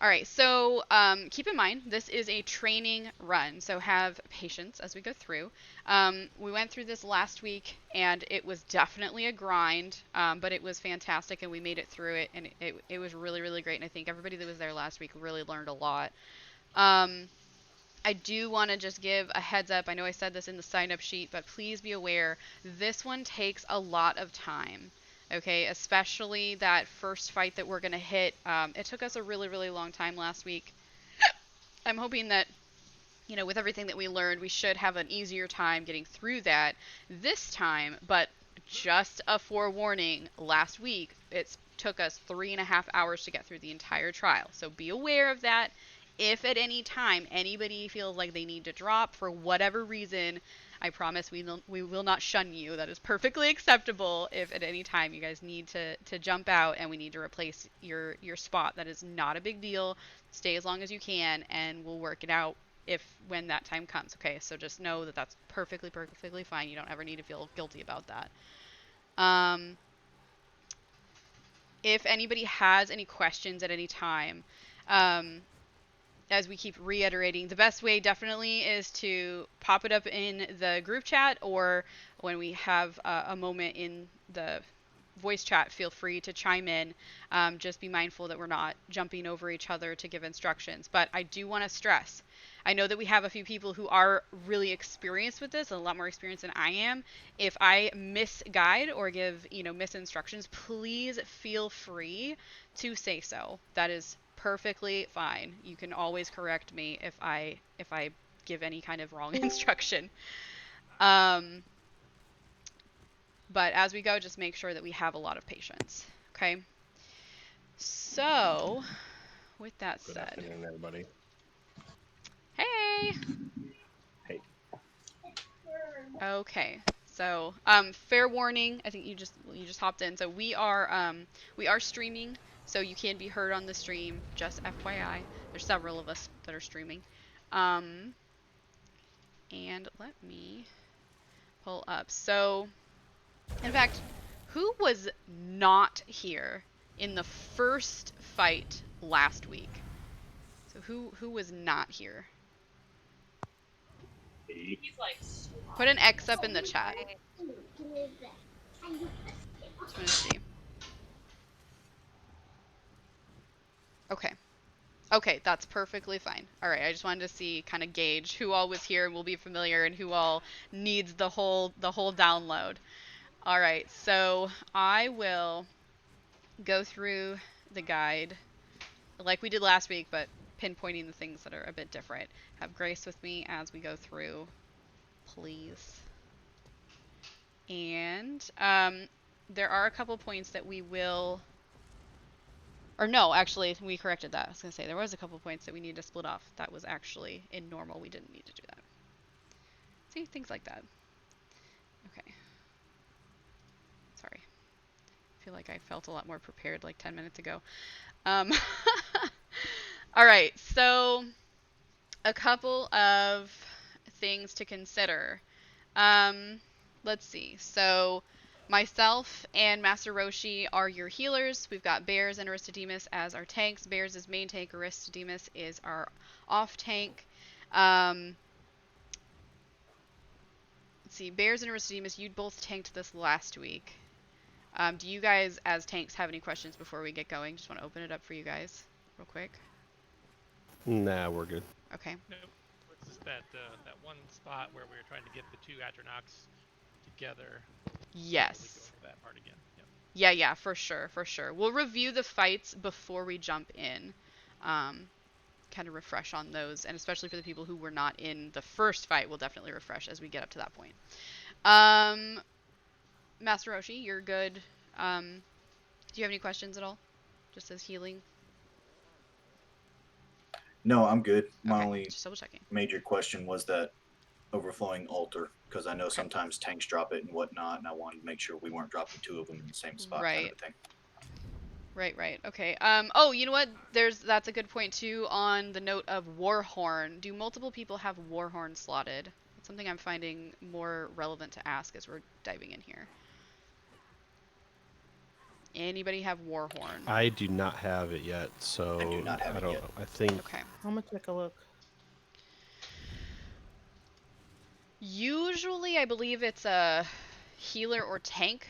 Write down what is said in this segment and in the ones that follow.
All right, so keep in mind, this is a training run, so have patience as we go through. We went through this last week, and it was definitely a grind, but it was fantastic, and we made it through it, and it was really, really great, and I think everybody that was there last week really learned a lot. Um, I do want to just give a heads up. I know I said this in the sign-up sheet, but please be aware, this one takes a lot of time. Okay, especially that first fight that we're going to hit. It took us a really, really long time last week. I'm hoping that, with everything that we learned, we should have an easier time getting through that this time. But just a forewarning, last week, it took us 3.5 hours to get through the entire trial. So be aware of that. If at any time anybody feels like they need to drop for whatever reason, I promise we will not shun you. That is perfectly acceptable. If at any time you guys need to jump out and we need to replace your spot, that is not a big deal. Stay as long as you can, and we'll work it out when that time comes. Okay, so just know that that's perfectly fine. You don't ever need to feel guilty about that. If anybody has any questions at any time, as we keep reiterating, the best way definitely is to pop it up in the group chat, or when we have a moment in the voice chat, feel free to chime in. Just be mindful that we're not jumping over each other to give instructions. But I do want to stress, I know that we have a few people who are really experienced with this, a lot more experienced than I am. If I misguide or give, misinstructions, please feel free to say so. That is perfectly fine. You can always correct me if I give any kind of wrong instruction. But as we go, just make sure that we have a lot of patience. Okay. So, with that Good said, afternoon, everybody. hey. Hey. Okay. So, fair warning. I think you just hopped in. So we are streaming, so you can be heard on the stream. Just FYI, there's several of us that are streaming. And let me pull up. So, in fact, who was not here in the first fight last week? So who was not here? Put an X up in the chat. Just want to see. Okay. Okay, that's perfectly fine. All right, I just wanted to see, kind of gauge who all was here and will be familiar, and who all needs the whole download. All right, so I will go through the guide like we did last week, but pinpointing the things that are a bit different. Have grace with me as we go through, please. And there are a couple points that we will, or no, actually, we corrected that. I was going to say there was a couple points that we need to split off. That was actually in normal. We didn't need to do that. See, things like that. Okay. Sorry. I feel like I felt a lot more prepared like 10 minutes ago. All right, so a couple of things to consider. Let's see. So myself and Master Roshi are your healers. We've got Bears and Aristodemus as our tanks. Bears is main tank. Aristodemus is our off tank. Let's see. Bears and Aristodemus, you both tanked this last week. Do you guys, as tanks, have any questions before we get going? Just want to open it up for you guys real quick. Nah, we're good. Okay. Nope. It's just that one spot where we were trying to get the two Atronachs together. Yes. We'll go over that part again. Yep. Yeah, for sure. We'll review the fights before we jump in. Kind of refresh on those, and especially for the people who were not in the first fight, we'll definitely refresh as we get up to that point. Master Roshi, you're good. Do you have any questions at all? Just as healing? No, I'm good. My Okay, only just double checking. major question was that overflowing altar, because I know sometimes tanks drop it and whatnot, and I wanted to make sure we weren't dropping two of them in the same spot, kind of a thing. Right. Okay. Oh, you know what? That's a good point too. On the note of Warhorn, do multiple people have Warhorn slotted? That's something I'm finding more relevant to ask as we're diving in here. Anybody have Warhorn? I do not have it yet, so I do not have I it don't yet. know. I think Okay. I'm gonna take a look. Usually, I believe it's a healer or tank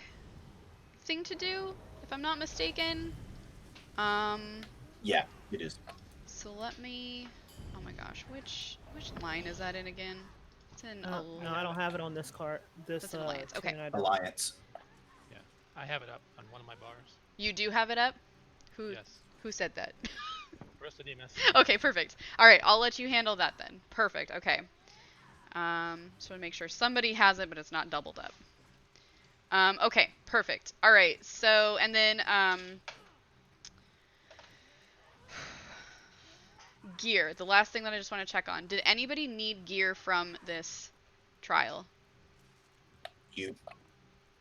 thing to do, if I'm not mistaken. Yeah, it is. So let me. Oh my gosh, which line is that in again? It's in No, I don't have it on this card. This That's an alliance. Okay. chain I don't. Alliance. Yeah, I have it up on one of my bars. You do have it up? Yes. Who said that? Prostodemus. Okay, perfect. All right, I'll let you handle that then. Perfect. Okay. Just want to make sure somebody has it, but it's not doubled up. Okay, perfect. All right. So, and then gear. The last thing that I just want to check on. Did anybody need gear from this trial You.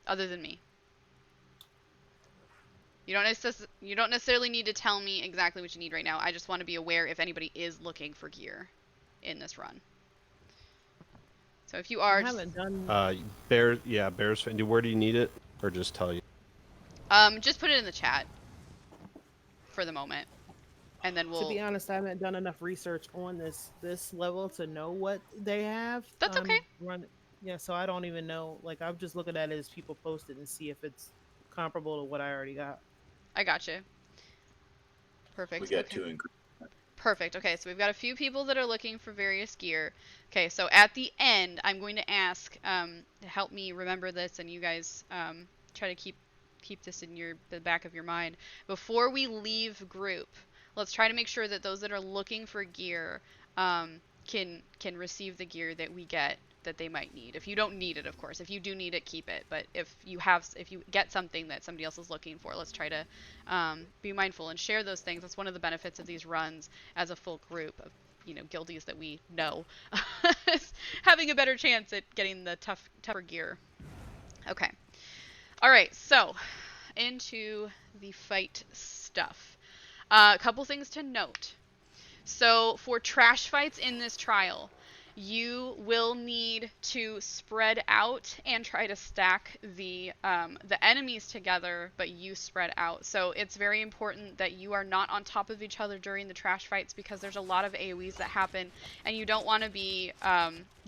other than me? You don't necessarily need to tell me exactly what you need right now. I just want to be aware if anybody is looking for gear in this run. So if you I are, haven't done. Bears. Yeah, Bears fan. Where do you need it, or just tell you? just put it in the chat for the moment, and then To we'll. be honest, I haven't done enough research on this level to know what they have. That's okay. Yeah, so I don't even know. Like, I'm just looking at it as people posted and see if it's comparable to what I already got. I gotcha. Perfect. We got Okay. 2 in. Perfect. Okay, so we've got a few people that are looking for various gear. Okay, so at the end, I'm going to ask to help me remember this, and you guys try to keep this in the back of your mind. Before we leave group, let's try to make sure that those that are looking for gear can receive the gear that we get that they might need. If you don't need it, of course. If you do need it, keep it. But if you get something that somebody else is looking for, let's try to be mindful and share those things. That's one of the benefits of these runs as a full group of guildies that we know, having a better chance at getting the tougher gear. Okay. All right. So into the fight stuff. A couple things to note. So for trash fights in this trial, you will need to spread out and try to stack the enemies together, but you spread out. So it's very important that you are not on top of each other during the trash fights, because there's a lot of AoEs that happen, and you don't want to be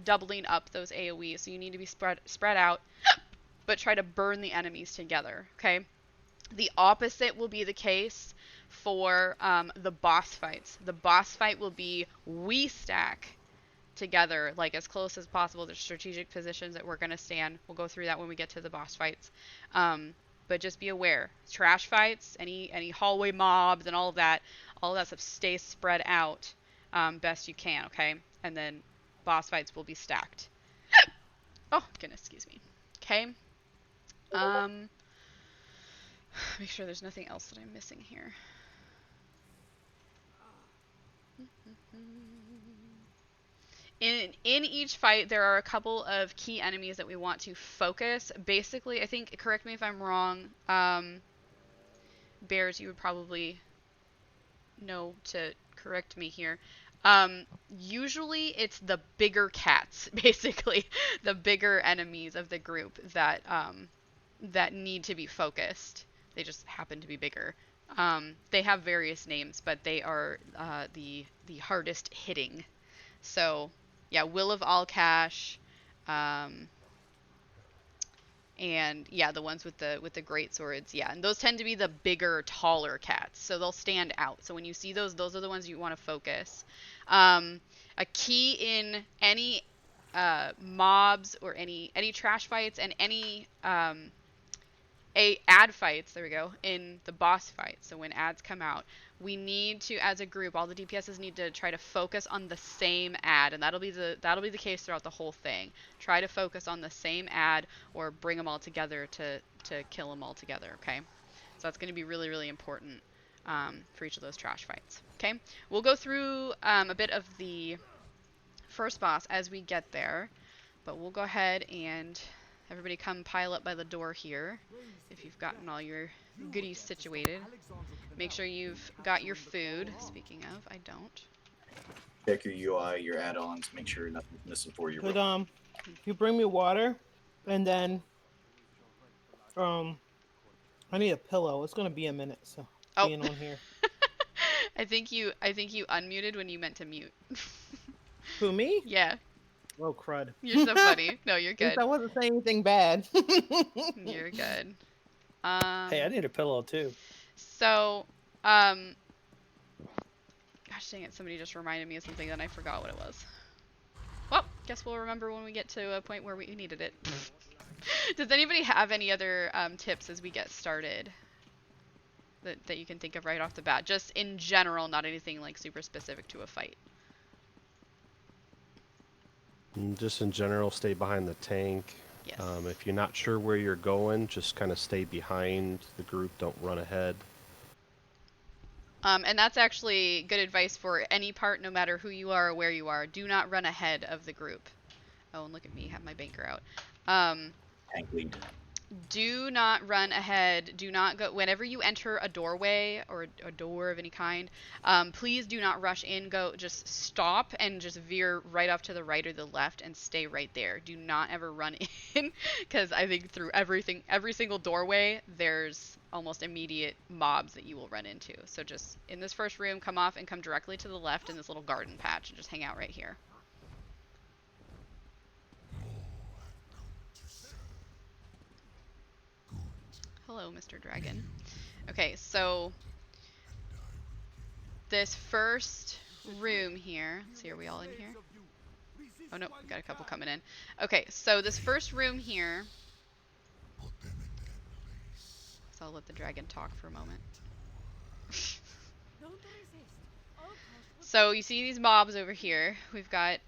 doubling up those AoEs. So you need to be spread out, but try to burn the enemies together. Okay. The opposite will be the case for the boss fights. The boss fight will be we stack together, like as close as possible. There's strategic positions that we're going to stand. We'll go through that when we get to the boss fights. But just be aware, trash fights, any hallway mobs and all of that stuff, stay spread out best you can, okay? And then boss fights will be stacked. Oh, goodness, excuse me. Okay. Make sure there's nothing else that I'm missing here. In each fight, there are a couple of key enemies that we want to focus. Basically, I think, correct me if I'm wrong, Bears, you would probably know to correct me here. Usually it's the bigger cats, basically, the bigger enemies of the group that need to be focused. They just happen to be bigger. They have various names, but they are the hardest hitting. So, yeah, Will of Allcash, and yeah, the ones with the great swords, yeah, and those tend to be the bigger, taller cats, so they'll stand out. So when you see those are the ones you want to focus. A key in any mobs or any trash fights and any ad fights, there we go, in the boss fight. So when ads come out, we need to, as a group, all the DPSs need to try to focus on the same ad, and that'll be the case throughout the whole thing. Try to focus on the same ad, or bring them all together to kill them all together. Okay, so that's going to be really, really important for each of those trash fights. Okay, we'll go through a bit of the first boss as we get there, but we'll go ahead and everybody come pile up by the door here if you've gotten all your goodies situated. Make sure you've got your food. Speaking of, I don't. Check your UI, your add-ons, make sure nothing's missing for you. Could you bring me water, and then I need a pillow. It's gonna be a minute, so Oh. being on here. I think you unmuted when you meant to mute. Who, me? Yeah, Oh crud. you're so funny. No, you're At least good. I wasn't saying anything bad. You're good. Hey, I need a pillow too. So, um, gosh dang it, somebody just reminded me of something and I forgot what it was. Well, guess we'll remember when we get to a point where we needed it. Does anybody have any other tips as we get started that you can think of right off the bat? Just in general, not anything like super specific to a fight. Just in general, stay behind the tank. Yes. If you're not sure where you're going, just kind of stay behind the group. Don't run ahead. And that's actually good advice for any part, no matter who you are or where you are. Do not run ahead of the group. Oh, and look at me, have my banker out. Tank lead. Do not run ahead. Do not go whenever you enter a doorway or a door of any kind. Please do not rush in. Just stop and just veer right off to the right or the left and stay right there. Do not ever run in, because I think through every single doorway, there's almost immediate mobs that you will run into. So just in this first room, come off and come directly to the left in this little garden patch and just hang out right here. Hello, Mr. Dragon. Okay, so this first room here. Let's see, are we all in here? Oh no, we got a couple coming in. Okay, so this first room here. So I'll let the dragon talk for a moment. So you see these mobs over here. We've got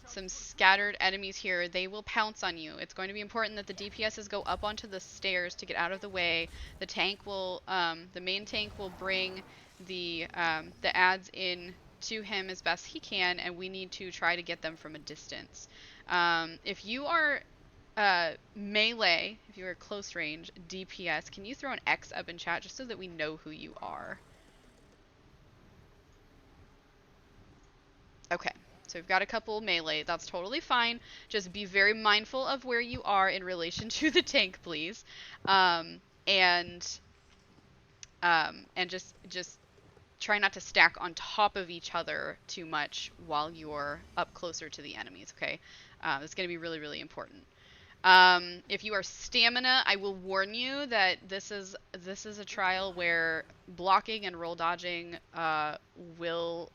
some scattered enemies here. They will pounce on you. It's going to be important that the DPSs go up onto the stairs to get out of the way. The tank will, the main tank will bring the adds in to him as best he can, and we need to try to get them from a distance. If you are melee, if you are close range DPS, can you throw an X up in chat just so that we know who you are? Okay, so we've got a couple melee. That's totally fine. Just be very mindful of where you are in relation to the tank, please. And just try not to stack on top of each other too much while you're up closer to the enemies, okay? It's going to be really, really important. If you are stamina, I will warn you that this is a trial where blocking and roll dodging will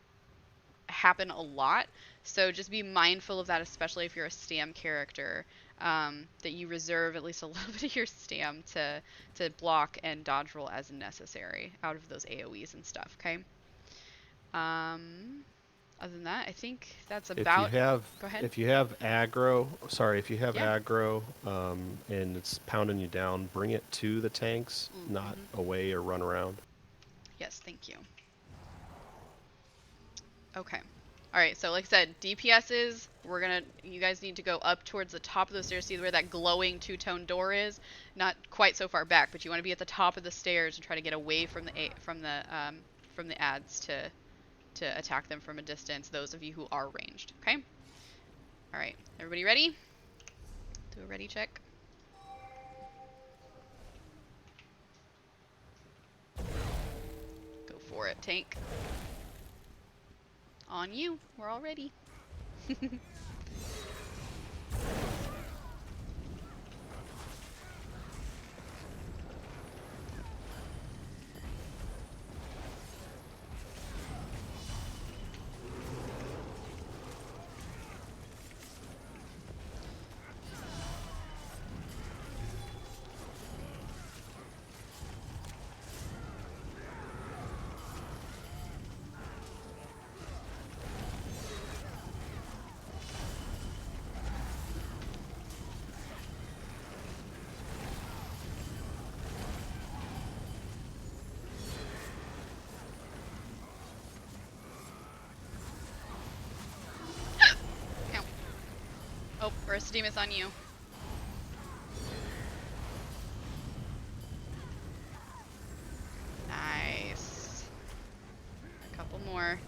happen a lot, so just be mindful of that, especially if you're a stam character, that you reserve at least a little bit of your stam to block and dodge roll as necessary out of those AoEs and stuff, okay? Other than that, I think that's about... Go ahead. If you have aggro, Yeah. aggro, and it's pounding you down, bring it to the tanks, not away or run around. Yes, thank you. Okay. Alright, so like I said, DPSs, you guys need to go up towards the top of the stairs. See where that glowing two-tone door is? Not quite so far back, but you want to be at the top of the stairs and try to get away from the adds to attack them from a distance, those of you who are ranged, okay? Alright, everybody ready? Do a ready check. Go for it, tank. On you. We're all ready. Oh, Aristodemus on you. Nice. A couple more.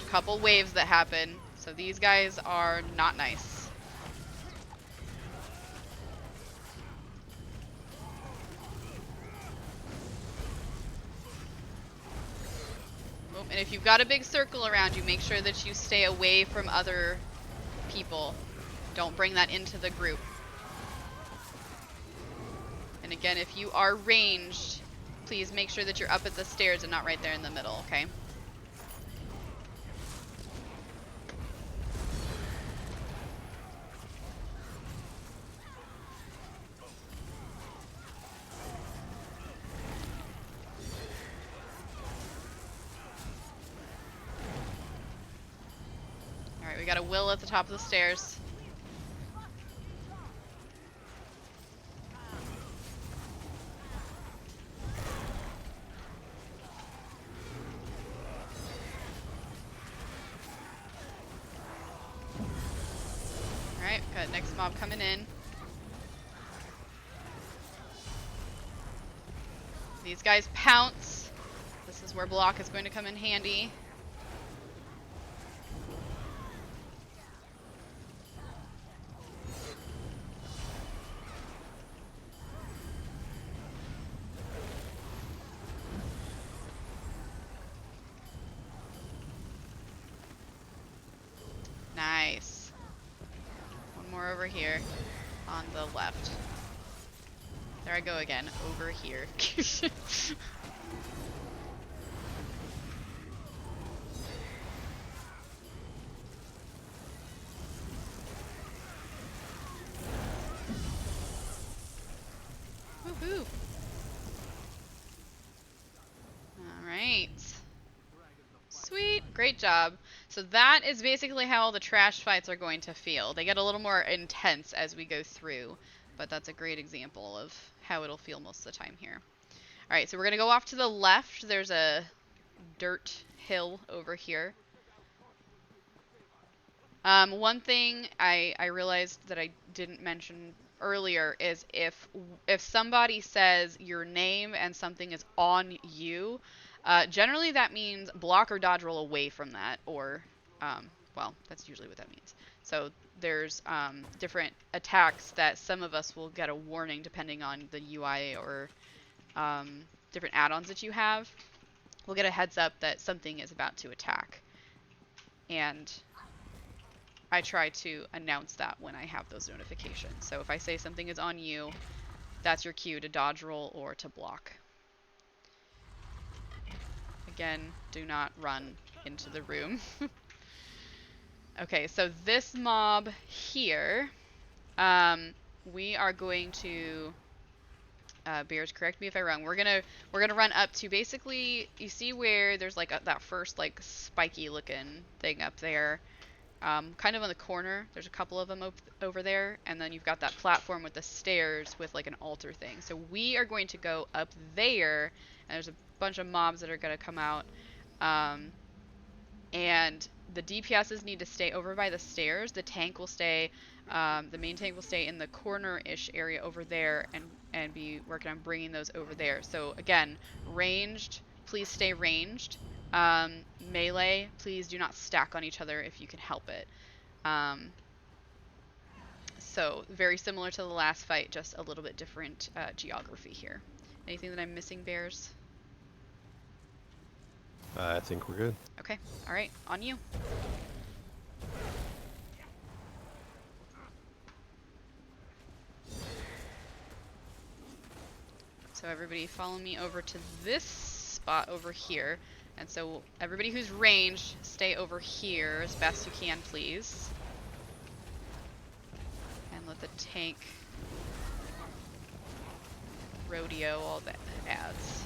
A couple waves that happen. So these guys are not nice. And if you've got a big circle around you, make sure that you stay away from other people. Don't bring that into the group. And again, if you are ranged, please make sure that you're up at the stairs and not right there in the middle, okay? Alright, we got a Will at the top of the stairs. Alright, got next mob coming in. These guys pounce. This is where block is going to come in handy. Nice. One more over here on the left. There I go again, over here. Woohoo! Alright. Sweet, great job. So that is basically how all the trash fights are going to feel. They get a little more intense as we go through, but that's a great example of how it'll feel most of the time here. Alright, so we're going to go off to the left. There's a dirt hill over here. One thing I realized that I didn't mention earlier is if somebody says your name and something is on you, generally that means block or dodge roll away from that, or, well, that's usually what that means. So there's different attacks that some of us will get a warning depending on the UI or different add-ons that you have. We'll get a heads up that something is about to attack. And I try to announce that when I have those notifications. So if I say something is on you, that's your cue to dodge roll or to block. Again, do not run into the room. Okay, so this mob here, we are going to, Bears, correct me if I'm wrong. We're gonna run up to basically, you see where there's like that first like spiky looking thing up there. Kind of on the corner, there's a couple of them over there, and then you've got that platform with the stairs with like an altar thing. So we are going to go up there, and there's a bunch of mobs that are going to come out, and the DPSs need to stay over by the stairs. The tank will stay, the main tank will stay in the corner-ish area over there, and be working on bringing those over there. So again, ranged, please stay ranged. Melee, please do not stack on each other if you can help it. So very similar to the last fight, just a little bit different geography here. Anything that I'm missing, Bears? I think we're good. Okay, all right, on you. So everybody follow me over to this spot over here. And so everybody who's ranged, stay over here as best you can, please. And let the tank rodeo all that it adds.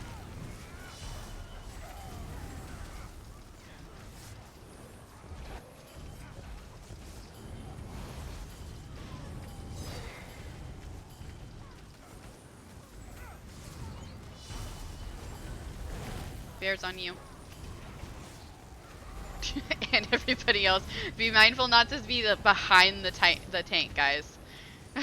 Bears on you. And everybody else, be mindful not to be behind the tank, guys. You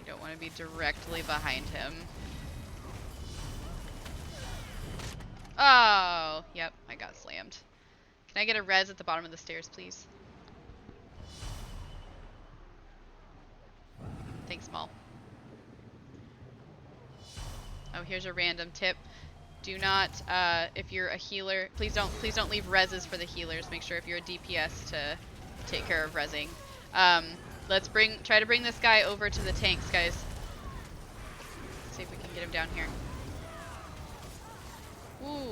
don't want to be directly behind him. Oh, yep, I got slammed. Can I get a res at the bottom of the stairs, please? Thanks, Maul. Oh, here's a random tip. Do not, if you're a healer, please don't leave reses for the healers. Make sure if you're a DPS to take care of resing. Let's try to bring this guy over to the tanks, guys. See if we can get him down here. Ooh.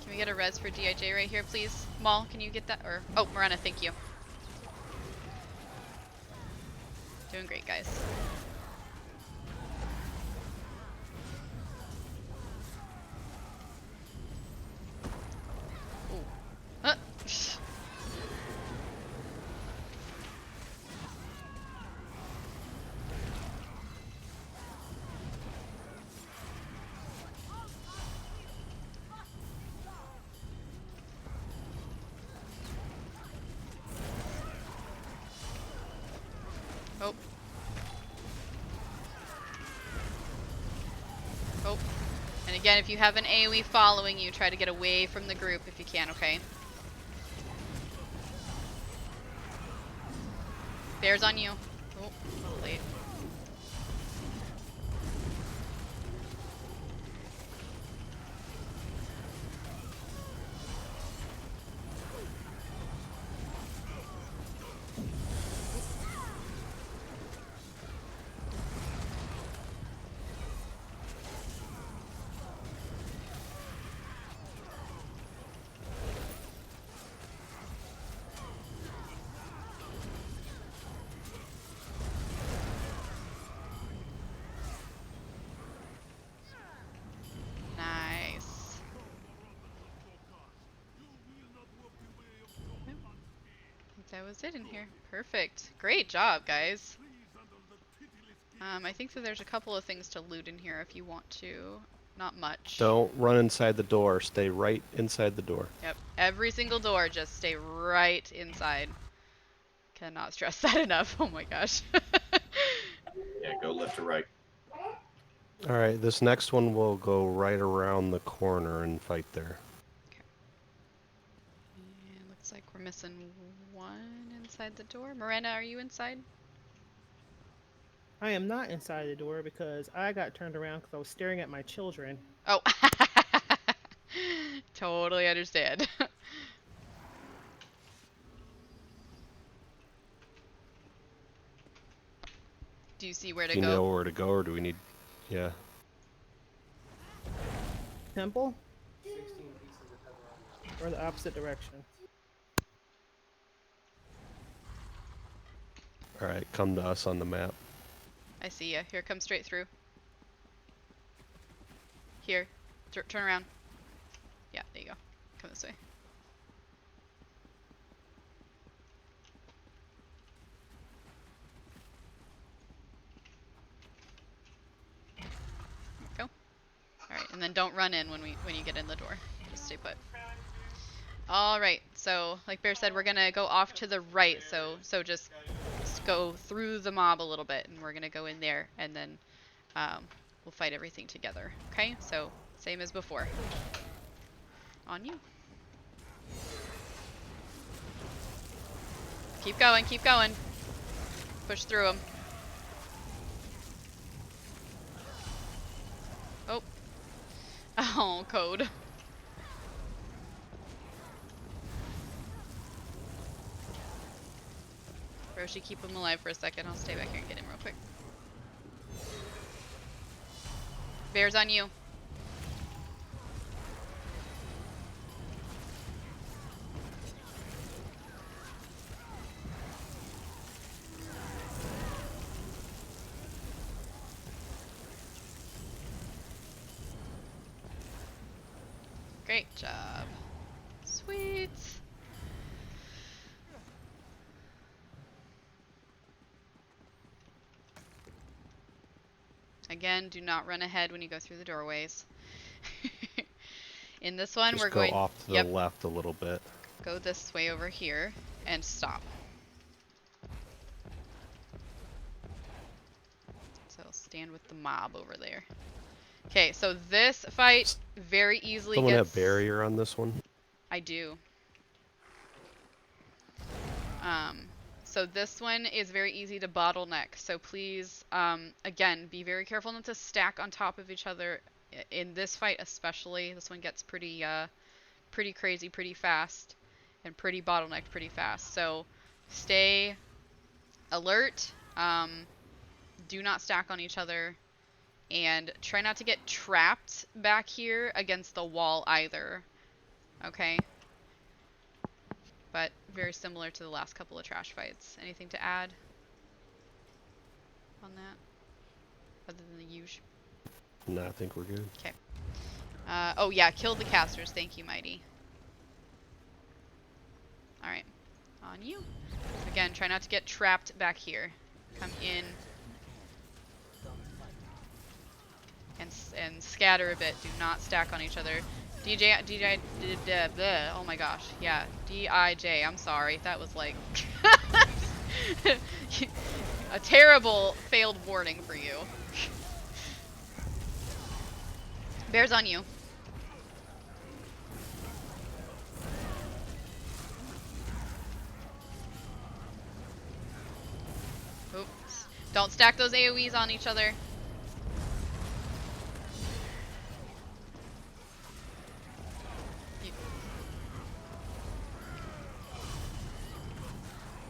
Can we get a res for DIJ right here, please? Maul, can you get that? Or, oh, Marana, thank you. Doing great, guys. Ooh. Oh. Oh. And again, if you have an AoE following you, try to get away from the group if you can, okay? Bear's on you. Oh, a little late. Nice. Yep. I think that was it in here. Perfect. Great job, guys. I think that there's a couple of things to loot in here if you want to. Not much. Don't run inside the door. Stay right inside the door. Yep. Every single door, just stay right inside. Cannot stress that enough. Oh my gosh. Yeah, go left to right. All right, this next one will go right around the corner and fight there. Okay. And looks like we're missing one inside the door. Miranda, are you inside? I am not inside the door because I got turned around because I was staring at my children. Oh. Totally understand. Do you see where to Do you go? know where to go, or do we need... Yeah. Temple? Or the opposite direction? All right, come to us on the map. I see ya. Here, come straight through. Here. Turn around. Yeah, there you go. Come this way. Go. Alright, and then don't run in when you get in the door. Just stay put. Alright, so like Bear said, we're gonna go off to the right, so just go through the mob a little bit, and we're gonna go in there, and then we'll fight everything together. Okay, so same as before. On you. Keep going, keep going. Push through them. Oh. Oh, code. Roshi, keep him alive for a second. I'll stay back here and get him real quick. Bear's on you. Great job. Sweet. Again, do not run ahead when you go through the doorways. In this one, Just we're go going off to the left a little bit. Go this way over here and stop. So stand with the mob over there. Okay, so this fight very easily Someone gets... have barrier on this one? I do. So this one is very easy to bottleneck. So please, again, be very careful not to stack on top of each other in this fight especially. This one gets pretty crazy pretty fast and pretty bottlenecked pretty fast. So stay alert. Do not stack on each other. And try not to get trapped back here against the wall either. Okay? But very similar to the last couple of trash fights. Anything to add on that? Other than the usual? No, I think we're good. Okay. Oh yeah, kill the casters. Thank you, Mighty. Alright. On you. Again, try not to get trapped back here. Come in. And scatter a bit. Do not stack on each other. DJ, oh my gosh. Yeah, DIJ. I'm sorry. That was like a terrible failed warning for you. Bear's on you. Oops. Don't stack those AoEs on each other.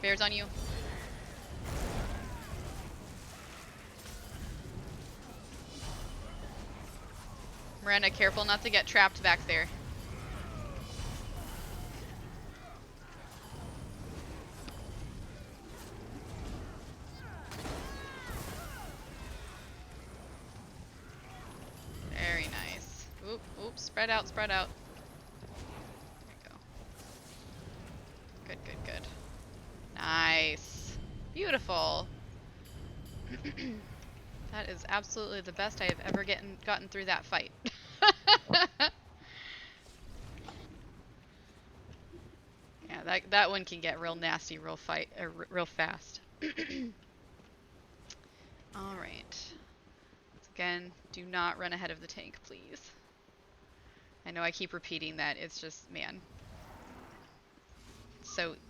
Bear's on you. Miranda, careful not to get trapped back there. Very nice. Oop, oop, spread out, spread out. There we go. Good, good, good. Nice. Beautiful. That is absolutely the best I have ever gotten through that fight. Yeah, that one can get real nasty real fast. All right. Again, do not run ahead of the tank, please. I know I keep repeating that. It's just, man.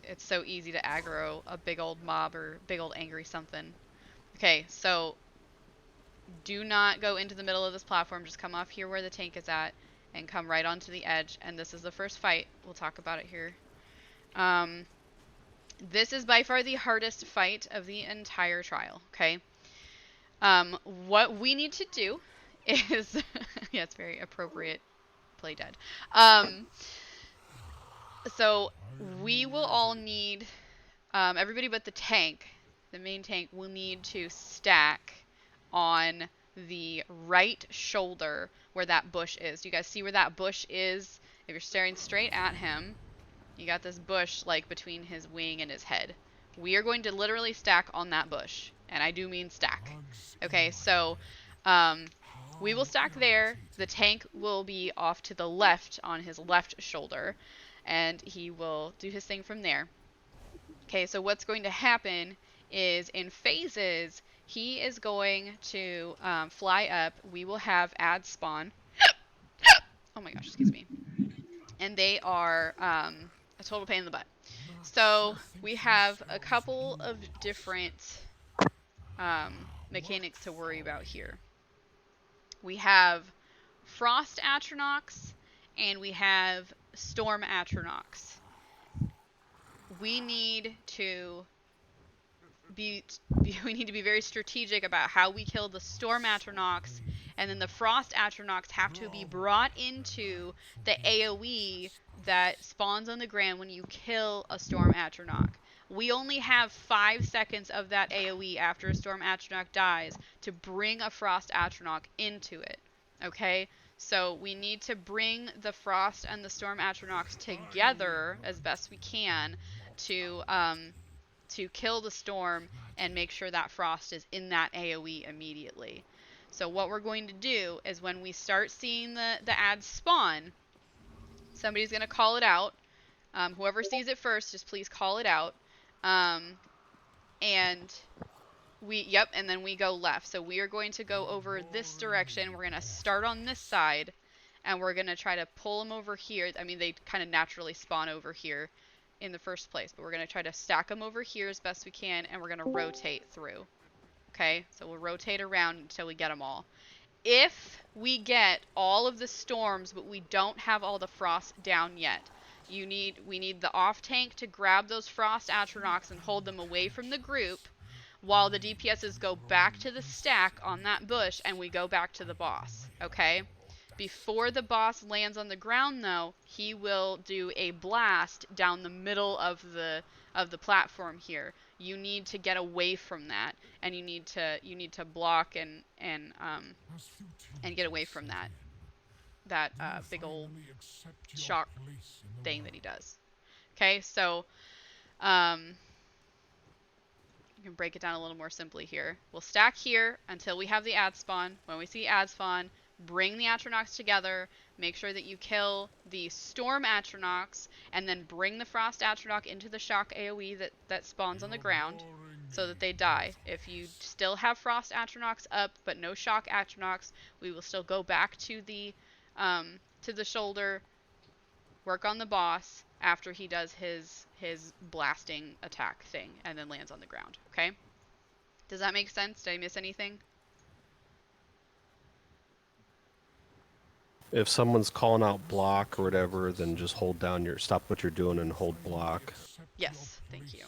It's so easy to aggro a big old mob or big old angry something. Okay, so do not go into the middle of this platform. Just come off here where the tank is at and come right onto the edge. And this is the first fight. We'll talk about it here. This is by far the hardest fight of the entire trial, okay? What we need to do is... yeah, it's very appropriate. Play dead. So we will all need... everybody but the tank, the main tank, will need to stack on the right shoulder where that bush is. Do you guys see where that bush is? If you're staring straight at him, you got this bush like between his wing and his head. We are going to literally stack on that bush. And I do mean stack. Okay, so we will stack there. The tank will be off to the left on his left shoulder. And he will do his thing from there. Okay, so what's going to happen is in phases, he is going to fly up. We will have ads spawn. Oh my gosh, excuse me. And they are a total pain in the butt. So we have a couple of different mechanics to worry about here. We have Frost Atronox and we have Storm Atronox. We need to be very strategic about how we kill the Storm Atronox, and then the Frost Atronox have to be brought into the AoE that spawns on the ground when you kill a Storm Atronox. We only have 5 seconds of that AoE after a Storm Atronox dies to bring a Frost Atronox into it. Okay? So we need to bring the Frost and the Storm Atronox together as best we can to kill the Storm and make sure that Frost is in that AoE immediately. So what we're going to do is when we start seeing the ads spawn, somebody's going to call it out. Whoever sees it first, just please call it out. And then we go left. So we are going to go over this direction. We're going to start on this side, and we're going to try to pull them over here. I mean, they kind of naturally spawn over here. in the first place, but we're going to try to stack them over here as best we can, and we're going to rotate through. Okay, so we'll rotate around until we get them all. If we get all of the storms, but we don't have all the frost down yet, we need the off tank to grab those frost Atronachs and hold them away from the group, while the DPSs go back to the stack on that bush and we go back to the boss. Okay? Before the boss lands on the ground, though, he will do a blast down the middle of the platform here. You need to get away from that, and you need to block and get away from that big old shock thing that he does. Okay, so you can break it down a little more simply here. We'll stack here until we have the ad spawn. When we see ad spawn, bring the Atronachs together, make sure that you kill the Storm Atronachs, and then bring the Frost Atronach into the shock AoE that spawns on the ground so that they die. If you still have Frost Atronachs up but no shock Atronachs, we will still go back to the shoulder, work on the boss after he does his blasting attack thing and then lands on the ground. Okay? Does that make sense? Did I miss anything? If someone's calling out block or whatever, then just hold down stop what you're doing and hold block. Yes, thank you.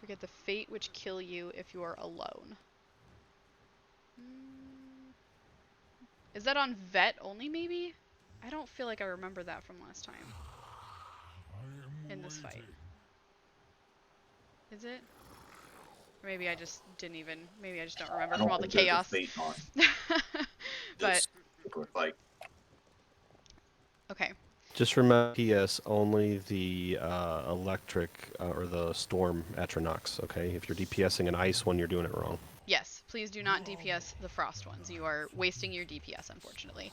Forget the fate which kill you if you are alone. Is that on vet only, maybe? I don't feel like I remember that from last time. In this fight. Is it? Or maybe I just didn't even, maybe I just don't remember from all the chaos. But, fight. Okay. Just remember, PS, only the electric or the storm Atronachs, okay? If you're DPSing an ice one, you're doing it wrong. Yes, please do not DPS the frost ones. You are wasting your DPS, unfortunately.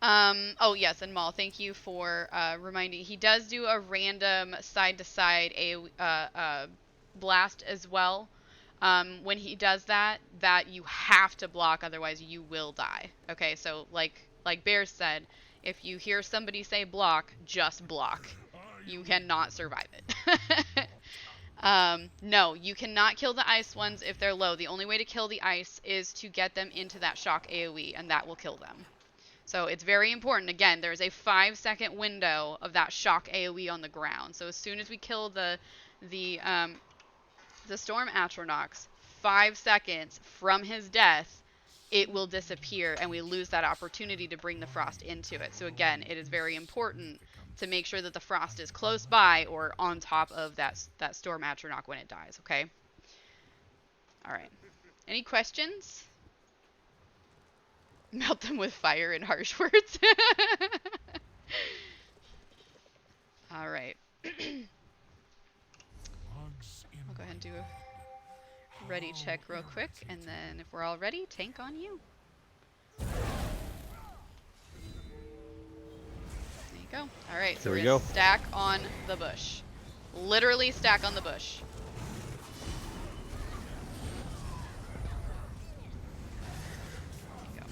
Oh yes, and Maul, thank you for reminding. He does do a random side-to-side blast as well. When he does that you have to block, otherwise you will die. Okay, so like Bear said, if you hear somebody say block, just block. You cannot survive it. No, you cannot kill the ice ones if they're low. The only way to kill the ice is to get them into that shock AoE, and that will kill them. So it's very important. Again, there's a 5-second window of that shock AoE on the ground. So as soon as we kill the Storm Atronachs, 5 seconds from his death, it will disappear, and we lose that opportunity to bring the frost into it. So again, it is very important to make sure that the frost is close by or on top of that Storm Atronach when it dies, okay? Alright. Any questions? Melt them with fire and harsh words. Alright. I'll go ahead and do a ready check real quick, and then if we're all ready, tank on you. There you go. Alright, so we're gonna stack on the bush. Literally stack on the bush. There you go.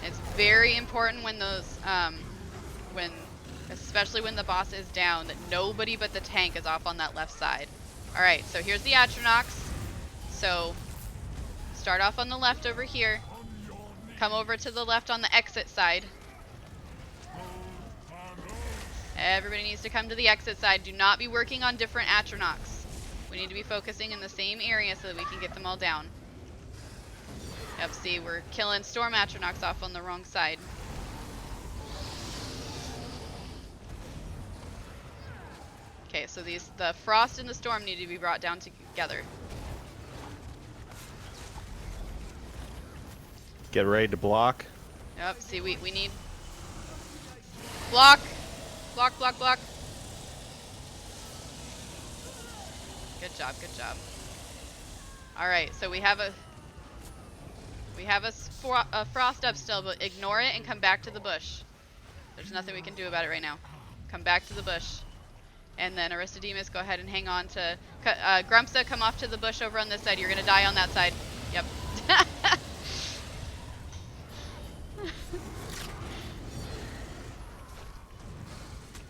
It's very important when those, especially when the boss is down, that nobody but the tank is off on that left side. Alright, so here's the Atronachs. So, start off on the left over here. Come over to the left on the exit side. Everybody needs to come to the exit side. Do not be working on different Atronachs. We need to be focusing in the same area so that we can get them all down. Yep, see, we're killing Storm Atronachs off on the wrong side. Okay, so the Frost and the Storm need to be brought down together. Get ready to block. Yep, see, we need... Block! Block, block, block! Good job, good job. Alright, so we have a Frost up still, but ignore it and come back to the bush. There's nothing we can do about it right now. Come back to the bush. And then Aristodemus, go ahead and hang on to... Grumpsa, come off to the bush over on this side. You're going to die on that side. Yep.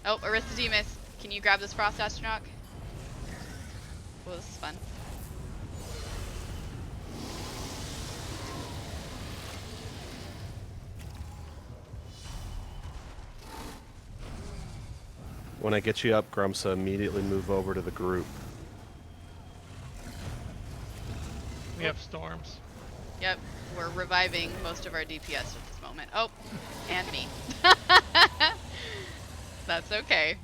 Oh, Aristodemus, can you grab this Frost Astronaut? Well, this is fun. When I get you up, Grumsa, immediately move over to the group. We have storms. Yep, we're reviving most of our DPS at this moment. Oh, and me. That's okay.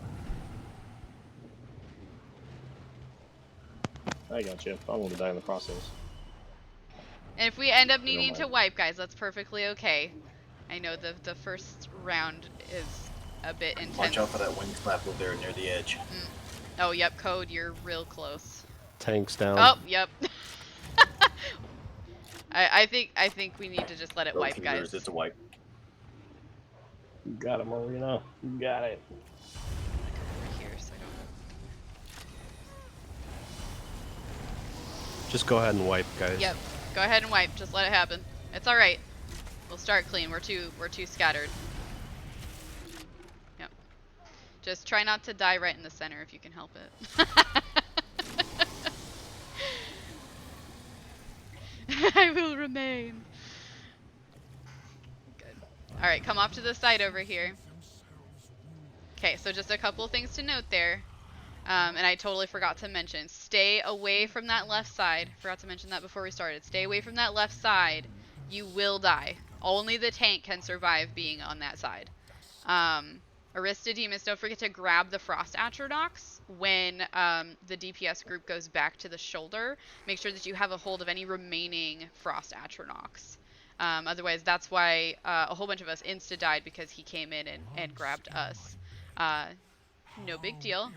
I got you. I'm gonna die in the process. And if we end up needing to wipe, guys, that's perfectly okay. I know the first round is a bit intense. Watch out for that wind slap over there near the edge. Oh, yep, Code, you're real close. Tanks down. Oh, yep. I think we need to just let it Both wipe, guys. healers, it's a wipe. You got it, Marina. You got it. Over here, so I don't... Just go ahead and wipe, guys. Yep. Go ahead and wipe. Just let it happen. It's all right. We'll start clean. We're too scattered. Yep. Just try not to die right in the center if you can help it. I will remain. Good. All right, come off to the side over here. Okay, so just a couple of things to note there. And I totally forgot to mention, stay away from that left side. Forgot to mention that before we started. Stay away from that left side. You will die. Only the tank can survive being on that side. Aristodemus, don't forget to grab the Frost Atrodox when the DPS group goes back to the shoulder. Make sure that you have a hold of any remaining Frost Atrodox. Otherwise, that's why a whole bunch of us insta-died, because he came in and grabbed us. No big deal.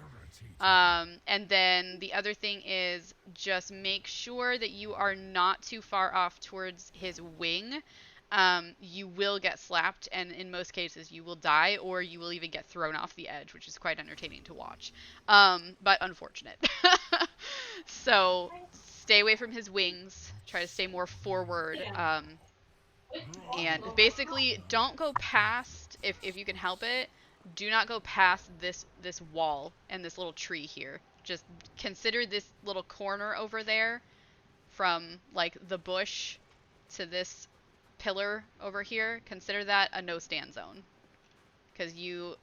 And then the other thing is just make sure that you are not too far off towards his wing. You will get slapped, and in most cases you will die, or you will even get thrown off the edge, which is quite entertaining to watch. But unfortunate. So stay away from his wings. Try to stay more forward. And basically don't go past, if you can help it, do not go past this wall and this little tree here. Just consider this little corner over there from like the bush to this pillar over here. Consider that a no stand zone, because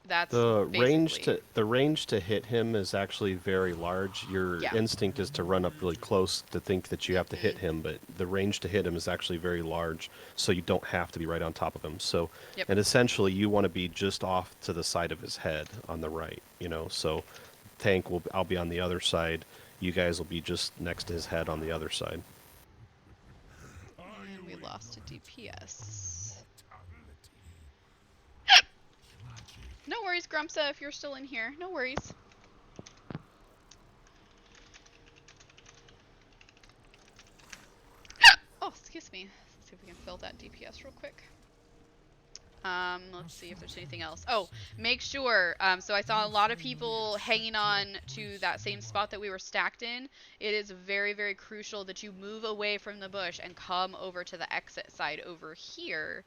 that's the basically... range to hit him is actually very large. Your instinct is to run up really close to think that you have to hit him, but the range to hit him is actually very large, so you don't have to be right on top of him. So, and essentially you want to be just off to the side of his head on the right, you know. So tank I'll be on the other side. You guys will be just next to his head on the other side. And we lost a DPS. No worries, Grumpsa, if you're still in here. No worries. Oh, excuse me. Let's see if we can fill that DPS real quick. Let's see if there's anything else. Oh, make sure. So I saw a lot of people hanging on to that same spot that we were stacked in. It is very, very crucial that you move away from the bush and come over to the exit side over here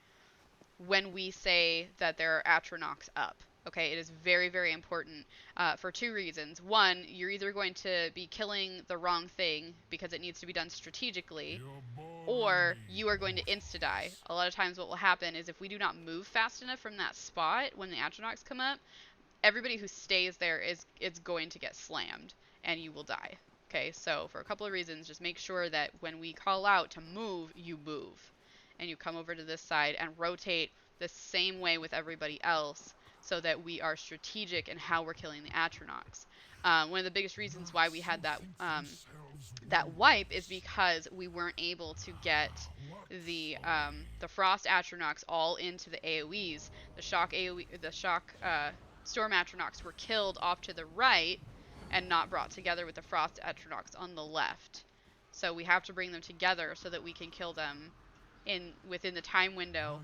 when we say that there are Atronox up. Okay, it is very, very important for two reasons. One, you're either going to be killing the wrong thing because it needs to be done strategically, or you are going to insta-die. A lot of times what will happen is if we do not move fast enough from that spot when the Atronox come up, everybody who stays there is going to get slammed, and you will die. Okay, so for a couple of reasons, just make sure that when we call out to move, you move. And you come over to this side and rotate the same way with everybody else, so that we are strategic in how we're killing the Atronox. One of the biggest reasons why we had that wipe is because we weren't able to get the Frost Atronox all into the AoEs. The shock Storm Atronox were killed off to the right and not brought together with the Frost Atronox on the left. So we have to bring them together so that we can kill them within the time window.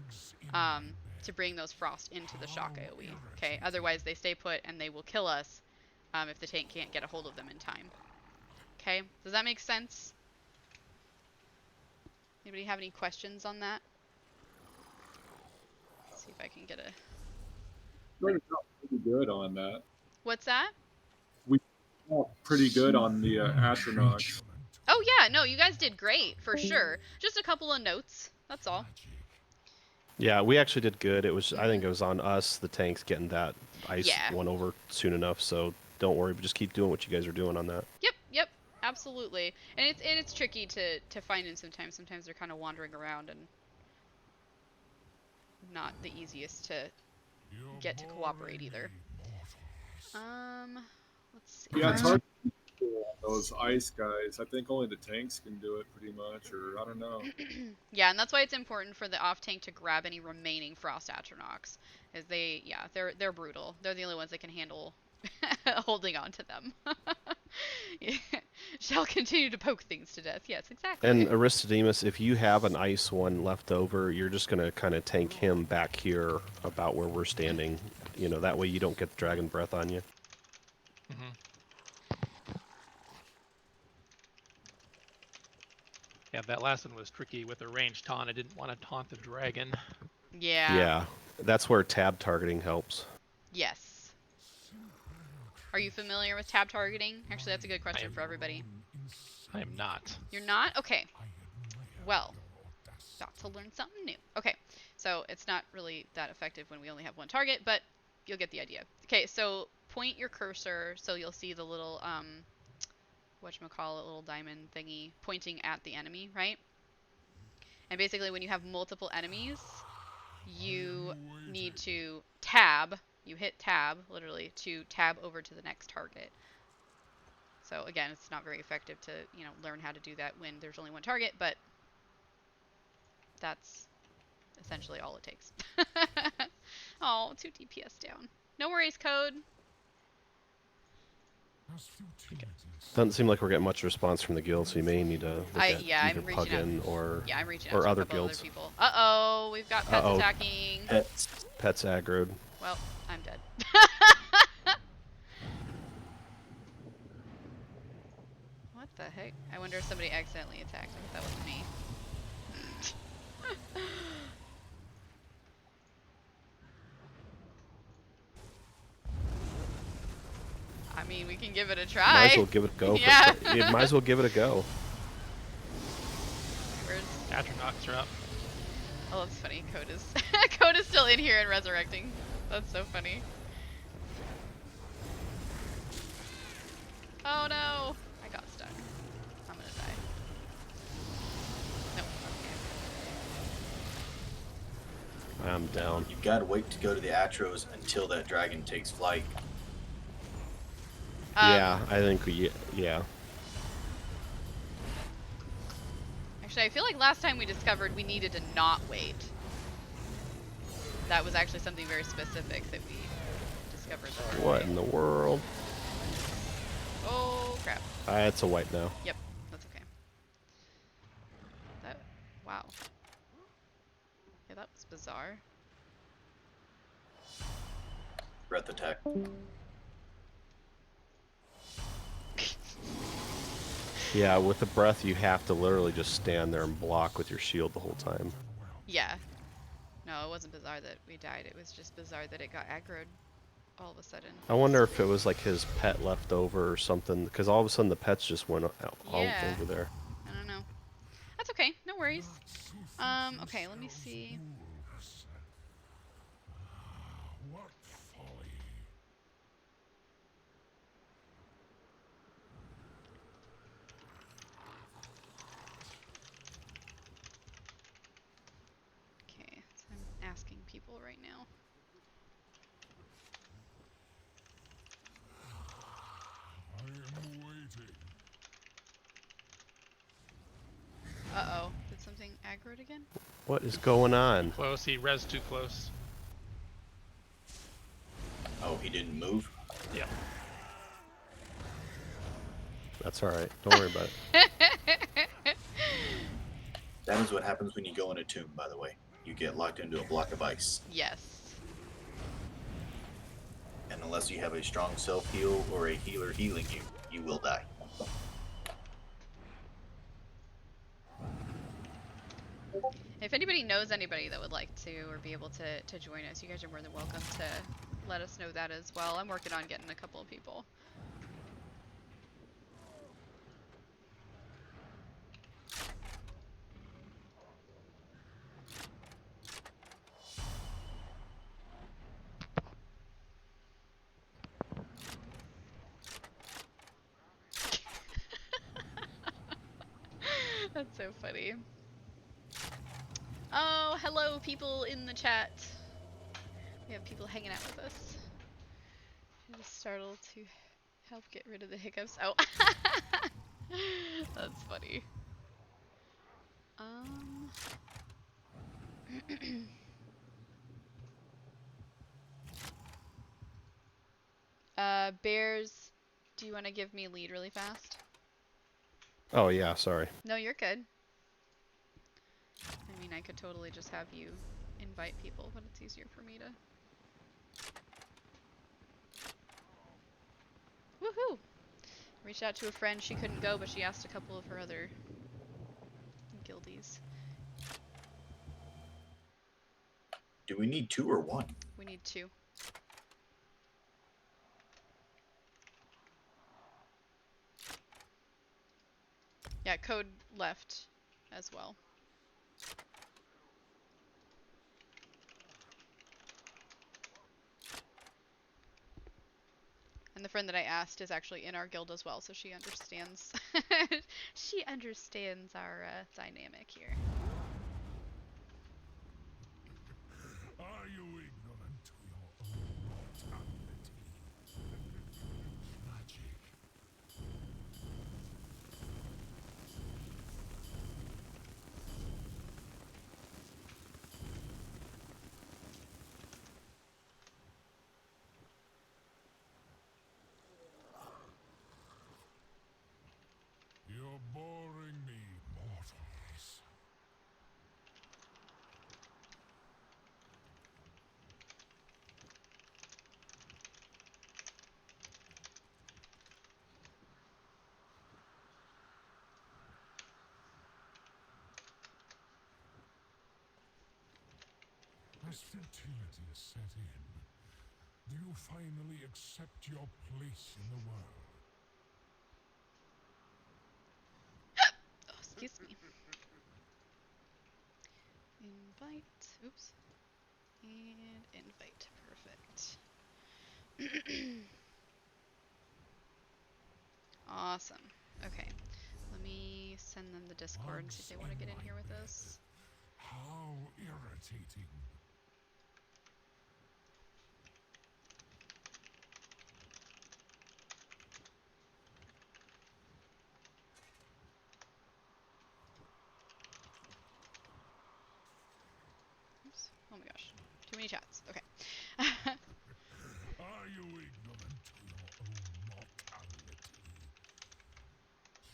To bring those frost into the shock AoE. Okay, otherwise they stay put and they will kill us if the tank can't get a hold of them in time. Okay, does that make sense? Anybody have any questions on that? Let's see if I can get a... We got pretty good on that. What's that? We got pretty good on the astronauts. Oh yeah, no, you guys did great, for sure. Just a couple of notes, that's all. Yeah, we actually did good. It was, I think it was on us, the tanks, getting that ice Yeah. one over soon enough. So don't worry, but just keep doing what you guys are doing on that. Yep, absolutely. And it's tricky to find them sometimes. Sometimes they're kind of wandering around and not the easiest to get to cooperate either. Let's see. Yeah, it's hard to control those ice guys. I think only the tanks can do it pretty much, or I don't know. Yeah, and that's why it's important for the off tank to grab any remaining frost atronachs, as they're brutal. They're the only ones that can handle holding on to them. Yeah. Shall continue to poke things to death. Yes, exactly. And Aristodemus, if you have an ice one left over, you're just going to kind of tank him back here about where we're standing. You know, that way you don't get the dragon breath on you. Yeah, that last one was tricky with the range taunt. I didn't want to taunt the dragon. Yeah. Yeah, that's where tab targeting helps. Yes. Are you familiar with tab targeting? Actually, that's a good question for everybody. I am not. You're not? Okay. Well, got to learn something new. Okay, so it's not really that effective when we only have one target, but you'll get the idea. Okay, so point your cursor so you'll see the little, whatchamacallit, little diamond thingy pointing at the enemy, right? And basically when you have multiple enemies, you need to tab, you hit tab, literally, to tab over to the next target. So again, it's not very effective to, you know, learn how to do that when there's only one target, but that's essentially all it takes. Oh, 2 DPS down. No worries, Code. Doesn't seem like we're getting much response from the guild, so you may need to look at either Puggin or I'm reaching out or to other a couple guilds. other people. Uh-oh, we've got pets attacking. Pets aggroed. Well, I'm dead. What the heck? I wonder if somebody accidentally attacked. I hope that wasn't me. I mean, we can give it a try. Might as well give it a go. Yeah. You might as well give it a go. Where's... Atronachs are up. Oh, that's funny. Code is still in here and resurrecting. That's so funny. Oh no! I got stuck. I'm gonna die. Nope. Okay. I'm down. You gotta wait to go to the Atros until that dragon takes flight. Yeah, I think yeah. Actually, I feel like last time we discovered we needed to not wait. That was actually something very specific that we discovered. What in the world? Oh crap. It's a wipe now. Yep, that's okay. Wow. Yeah, that was bizarre. Breath attack. Yeah, with the breath, you have to literally just stand there and block with your shield the whole time. Yeah. No, it wasn't bizarre that we died. It was just bizarre that it got aggroed all of a sudden. I wonder if it was like his pet left over or something, because all of a sudden the pets just went all over there. I don't know. That's okay. No worries. Okay, let me see. Okay, so I'm asking people right now. Uh-oh. Did something aggroed again? What is going on? Close. He res too close. Oh, he didn't move? Yeah. That's alright. Don't worry about it. That is what happens when you go in a tomb, by the way. You get locked into a block of ice. Yes. And unless you have a strong self-heal or a healer healing you, you will die. If anybody knows anybody that would like to or be able to join us, you guys are more than welcome to let us know that as well. I'm working on getting a couple of people. That's so funny. Oh, hello people in the chat. We have people hanging out with us. I'm just startled to help get rid of the hiccups. Oh. That's funny. Bears, do you want to give me a lead really fast? Oh yeah, sorry. No, you're good. I mean, I could totally just have you invite people, but it's easier for me to... Woohoo! Reached out to a friend. She couldn't go, but she asked a couple of her other guildies. Do we need 2 or 1? We need 2. Yeah, Code left as well. And the friend that I asked is actually in our guild as well, so she understands. She understands our dynamic here. Are you ignorant to your own mortality? Magic. You're boring me, mortals. As futility is set in, do you finally accept your place in the world? Oh, excuse me. Invite. Oops. And invite. Perfect. Awesome. Okay. Let me send them the Discord and see if they want to get in here with us. How irritating. Oops. Oh my gosh. Too many chats. Okay. Are you ignorant to your own mortality?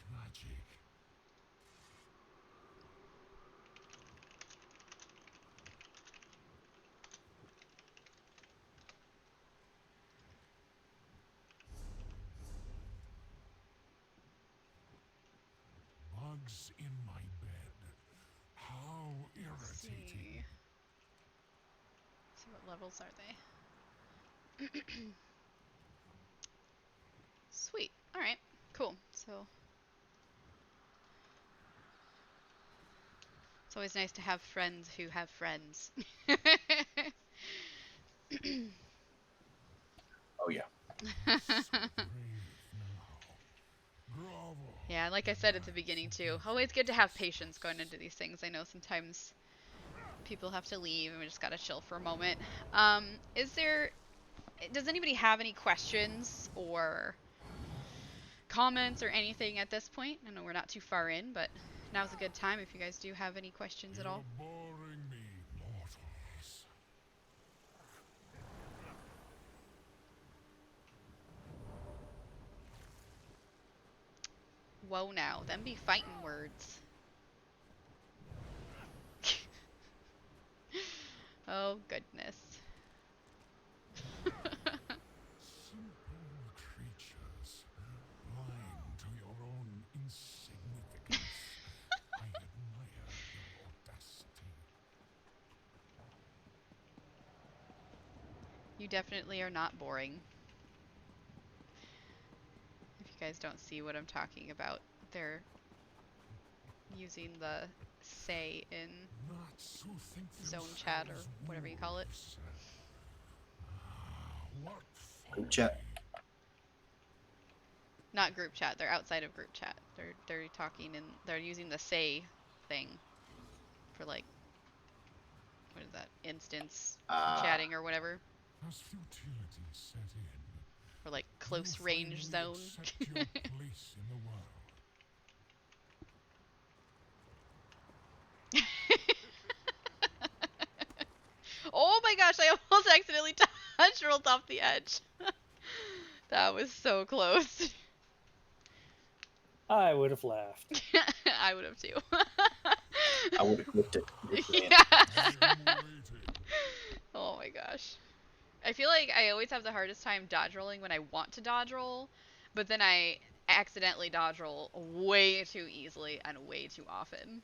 Tragic. Bugs in my bed. How irritating. See what levels are they? Sweet. Alright. Cool. So it's always nice to have friends who have friends. Oh yeah. Yeah, like I said at the beginning too, always good to have patience going into these things. I know sometimes people have to leave and we just gotta chill for a moment. Does anybody have any questions or comments or anything at this point? I know we're not too far in, but now's a good time if you guys do have any questions at all. You're boring me, mortals. Whoa now, them be fighting words. Oh goodness. You definitely are not boring. If you guys don't see what I'm talking about, they're using the say in zone chat or whatever you call it. Group chat. Not group chat. They're outside of group chat. They're talking and they're using the say thing for like, what is that? Instance chatting or whatever. As futility set in, Or like close range zone. accept your place in the world. Oh my gosh, I almost accidentally rolled off the edge. That was so close. I would have laughed. I would have too. I would have clicked it. Yeah. Oh my gosh. I feel like I always have the hardest time dodge rolling when I want to dodge roll, but then I accidentally dodge roll way too easily and way too often.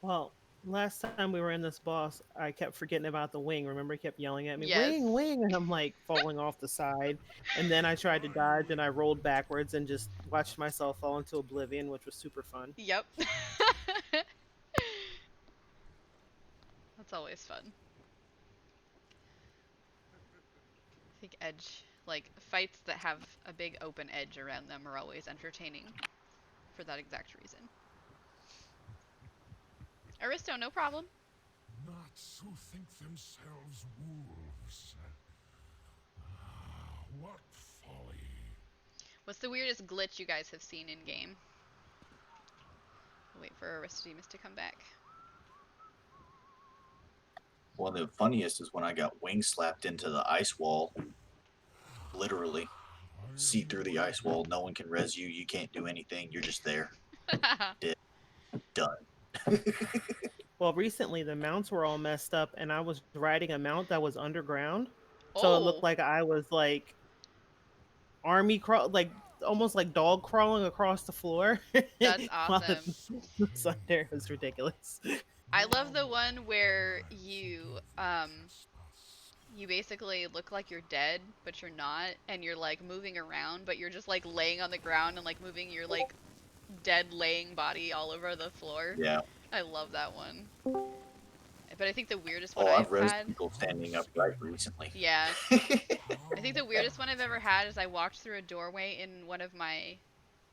Well, last time we were in this boss, I kept forgetting about the wing. Remember, he kept yelling at me, Yes. "Wing, wing!" And I'm like falling off the side. And then I tried to dodge, and I rolled backwards and just watched myself fall into oblivion, which was super fun. Yep. That's always fun. I think edge, like fights that have a big open edge around them, are always entertaining for that exact reason. Aristo, no problem. Nuts who think themselves wolves. What folly. What's the weirdest glitch you guys have seen in game? Wait for Aristodemus to come back. Well, the funniest is when I got wing slapped into the ice wall. Literally. See through the ice wall. No one can res you. You can't do anything. You're just there. Dead. Done. Well, recently the mounts were all messed up, and I was riding a mount that was underground, so it looked like I was like army crawl, like almost like dog crawling across the floor. That's While awesome. the sun there was ridiculous. I love the one where you basically look like you're dead, but you're not, and you're like moving around, but you're just like laying on the ground and like moving your like dead laying body all over the floor. Yeah. I love that one. But I think the weirdest one I've I've had. people standing upright recently. Yeah. I think the weirdest one I've ever had is I walked through a doorway in one of my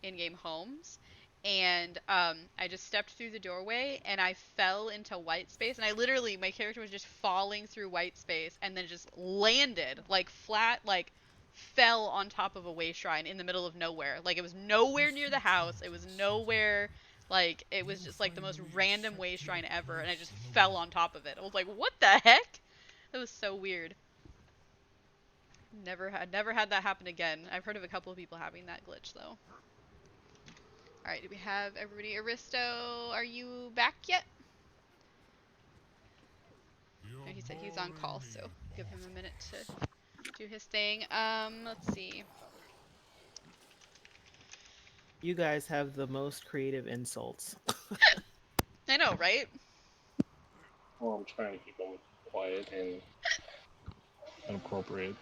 in-game homes, and I just stepped through the doorway and I fell into white space, and I literally, my character was just falling through white space and then just landed like flat, like fell on top of a way shrine in the middle of nowhere. Like it was nowhere near the house, it was nowhere, like it was just like the most random way shrine ever, and I just fell on top of it. I was like, what the heck? That was so weird. Never had that happen again. I've heard of a couple of people having that glitch though. Alright, do we have everybody? Aristo, are you back yet? And he said he's on call, so give him a minute to do his thing. Let's see. You guys have the most creative insults. I know, right? Well, I'm trying to keep them quiet and inappropriate.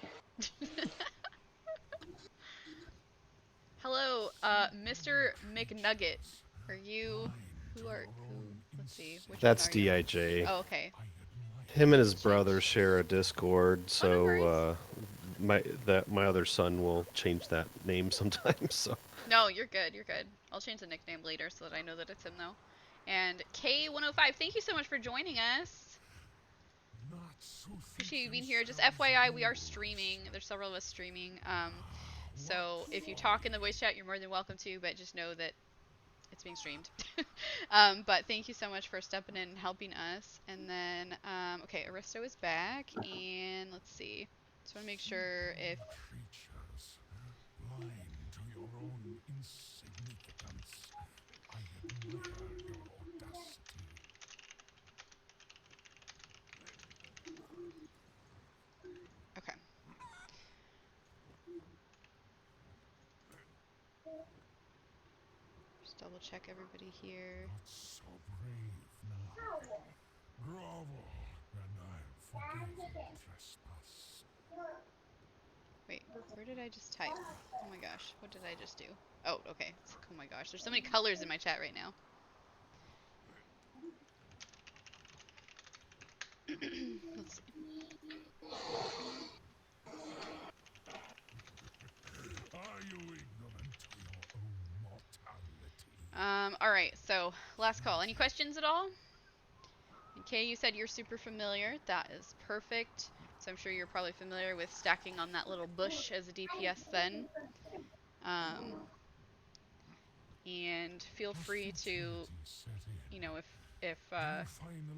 Hello, Mr. McNugget. Are you? Let's see. Which That's one are you? DIJ. Oh, okay. Him and his brother share a Discord, so my other son will change that name sometimes. So. No, you're good. You're good. I'll change the nickname later so that I know that it's him though. And K105, thank you so much for joining us. Appreciate you being here. Just FYI, we are streaming. There's several of us streaming. So if you talk in the voice chat, you're more than welcome to, but just know that it's being streamed. But thank you so much for stepping in and helping us. And then, okay, Aristo is back, and let's see. Just want to make sure if... Creatures, blind to your own insignificance, I admire your audacity. Okay. Just double check everybody here. Not so brave now. Grovel, and I'll forgive it. trespass. Wait, where did I just type? Oh my gosh, what did I just do? Oh, okay. Oh my gosh, there's so many colors in my chat right now. Let's see. Are you ignorant to your own mortality? Alright, so last call. Any questions at all? Okay, you said you're super familiar. That is perfect. So I'm sure you're probably familiar with stacking on that little bush as a DPS then. And feel free to, you know, if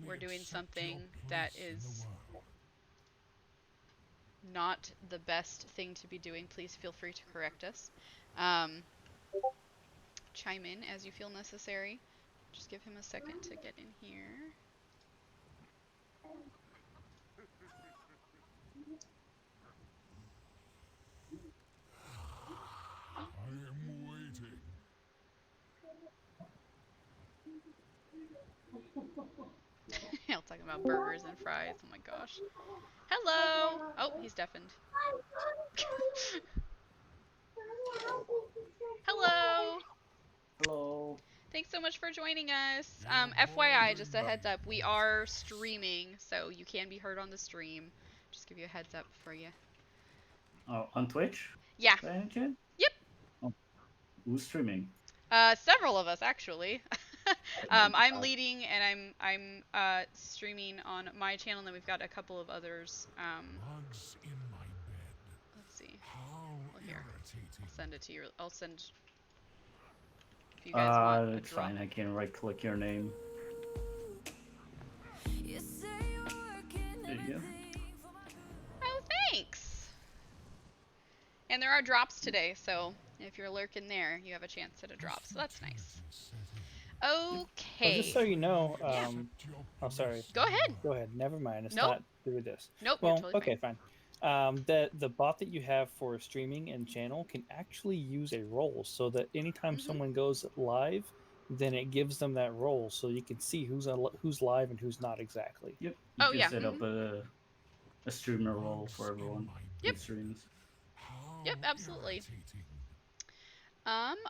we're doing something that is not the best thing to be doing, please feel free to correct us. Chime in as you feel necessary. Just give him a second to get in here. I am waiting. Y'all talking about burgers and fries. Oh my gosh. Hello! Oh, he's deafened. Hello! Hello. Thanks so much for joining us. FYI, just a heads up, we are streaming, so you can be heard on the stream. Just give you a heads up for you. Oh, on Twitch? Yeah. By any chance? Yep. Oh, who's streaming? Several of us actually. I'm leading and I'm streaming on my channel, and then we've got a couple of others. Bugs in my bed. Let's see. How Well, here, irritating. I'll send it to you. I'll send. If you guys want a It's drop. fine. I can right-click your name. There you go. Oh, thanks. And there are drops today, so if you're lurking there, you have a chance at a drop. So that's nice. Okay. Well, just so you know, Yeah. oh, sorry. Go ahead. Go ahead. Never mind. It's Nope. not through this. Nope. Well, You're totally okay, fine. The bot that you have for streaming and channel can actually use a role, so that anytime someone goes live, then it gives them that role, so you can see who's live and who's not exactly. Yep. You Oh, can yeah. set up a streamer role for everyone. Yep. Who streams. Yep, absolutely.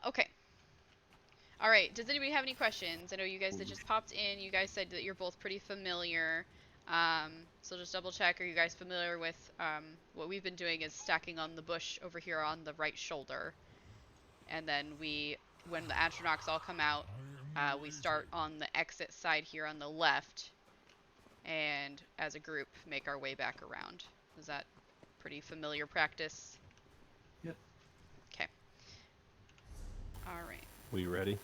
Okay. All right. Does anybody have any questions? I know you guys that just popped in. You guys said that you're both pretty familiar. So just double check. Are you guys familiar with what we've been doing is stacking on the bush over here on the right shoulder, and then when the Atronachs all come out, we start on the exit side here on the left, and as a group make our way back around. Is that pretty familiar practice? Yep. Okay. All right. We ready?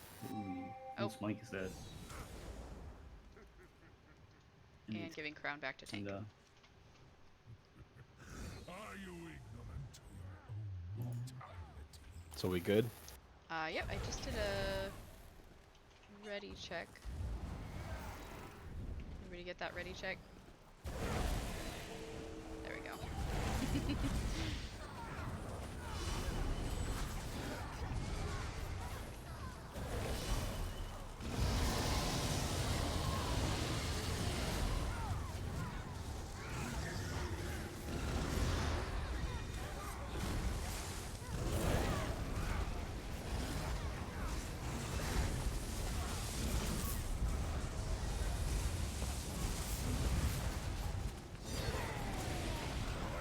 Whose mic is that? And giving crown back to Tank. Are you ignorant to your own mortality? So we good? Yep, I just did a ready check. Everybody get that ready check? There we go.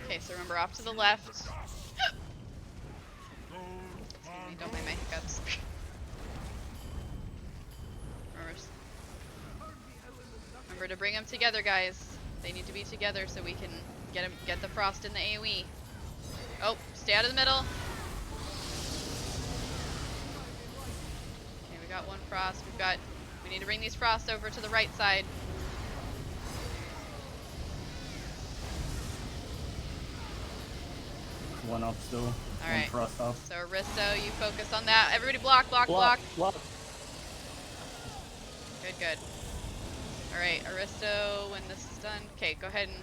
Okay, so remember off to the left. Excuse me, don't mind my hiccups. Remember to bring them together, guys. They need to be together so we can get the frost in the AoE. Oh, stay out of the middle. Okay, we got one frost. We need to bring these frosts over to the right side. One up still. All right. One frost up. So Aristo, you focus on that. Everybody block, block, block. Block. Good, good. All right, Aristo, when this is done. Okay, go ahead and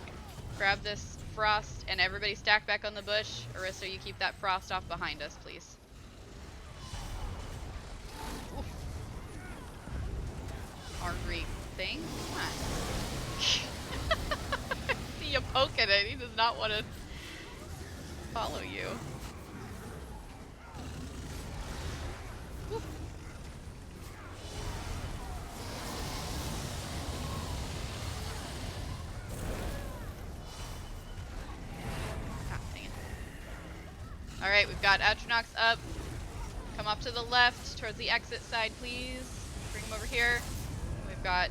grab this frost, and everybody stack back on the bush. Aristo, you keep that frost off behind us, please. Oof. Ornery thing. Come on. See ya, poke at it. He does not want to follow you. Woo. Ah, dang it. All right, we've got Atronachs up. Come up to the left towards the exit side, please. Bring them over here. We've got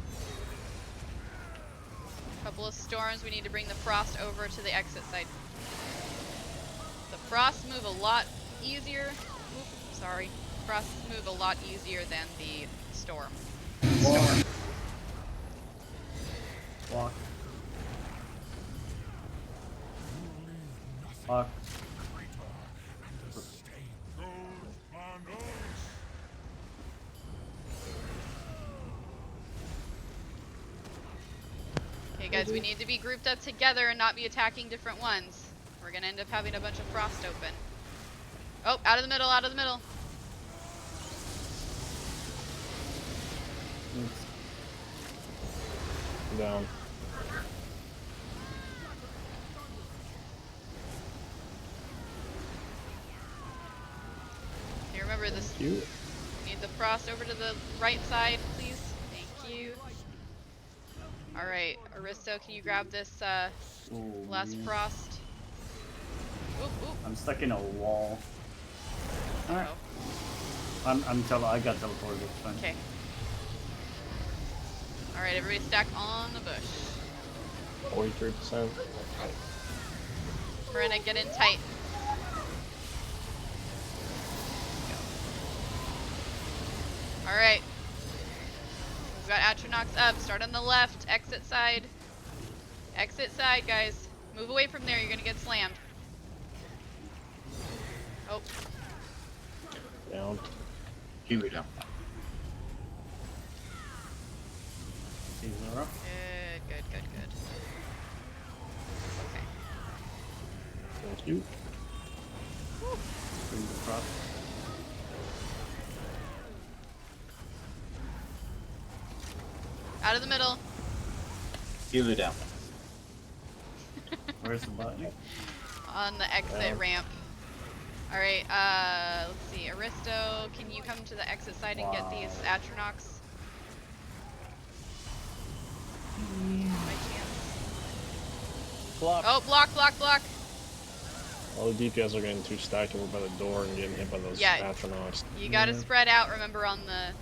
a couple of storms. We need to bring the frost over to the exit side. The frost move a lot easier. Oop, sorry. Frost move a lot easier than the storm. Block. Block. Block. Okay guys, we need to be grouped up together and not be attacking different ones. We're gonna end up having a bunch of frost open. Oh, out of the middle, out of the middle. Down. Okay, remember this. Thank you. Need the frost over to the right side, please. Thank you. Alright, Aristo, can you grab this Oh, last man. frost? Oop, oop. I'm stuck in a wall. Alright. Uh-oh. I got teleported. It's fine. Okay. Alright, everybody stack on the bush. 43%. Marina, get in tight. Alright. We've got Atronachs up. Start on the left. Exit side. Exit side, guys. Move away from there. You're gonna get slammed. Oh. Down. Huey down. See Zora? Good, good, good, good. Okay. Thank you. Bring the frost. Out of the middle. Huey down. Where's the button? On the exit ramp. Alright, let's see. Aristo, can you come to the exit side and get these Atronachs? By chance. Block. Oh, block, block, block! All the DPS are getting too stacked over by the door and getting hit by those Yeah. Atronachs. You gotta spread out, remember, on the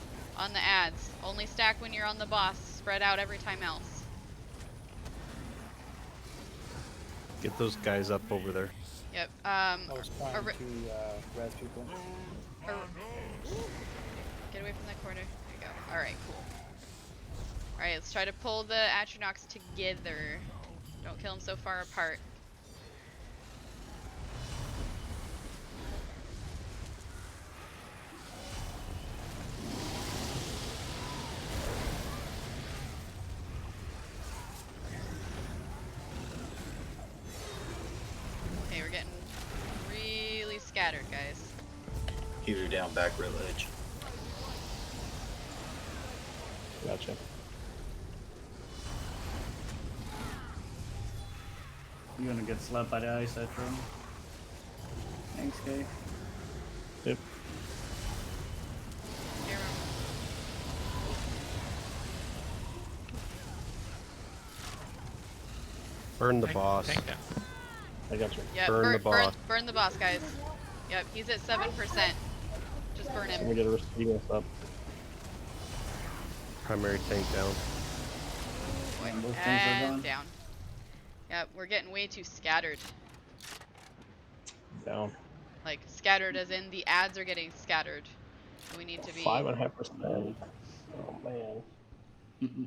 ads. Only stack when you're on the boss. Spread out every time else. Get those guys up over there. Yep. I was trying Ari- to res people. Get away from that corner. There you go. Alright, cool. Alright, let's try to pull the Atronachs together. Don't kill them so far apart. Okay, we're getting really scattered, guys. Huey down, back rail edge. Gotcha. You're gonna get slapped by the ice, Etro. Thanks, Kay. Yep. Here, Burn the boss. Tank down. I got you. yeah, Burn the boss. Burn the boss, guys. Yep, he's at 7%. Just burn Let him. me get a receiver up. Primary tank down. Boy, And both things are and gone. down. Yep, we're getting way too scattered. Down. Like, scattered as in the ads are getting scattered. We need to be... 5.5%. Oh man.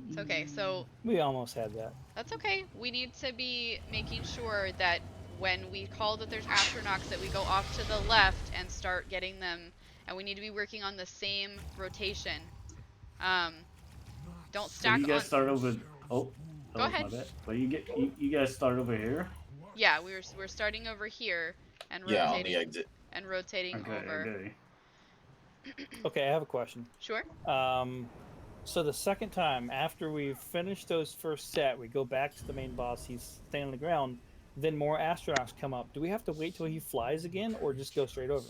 It's okay, so We almost had that. that's okay. We need to be making sure that when we call that there's Atronachs that we go off to the left and start getting them, and we need to be working on the same rotation. Don't So stack you guys on... start over. Oh, that Go was ahead. My bad. But you guys start over here. Yeah, we're starting over here and Yeah, on rotating the exit. and rotating Okay, over. okay. Okay, I have a question. Sure. So the second time after we finish those first set, we go back to the main boss. He's staying on the ground. Then more astronauts come up. Do we have to wait till he flies again, or just go straight over?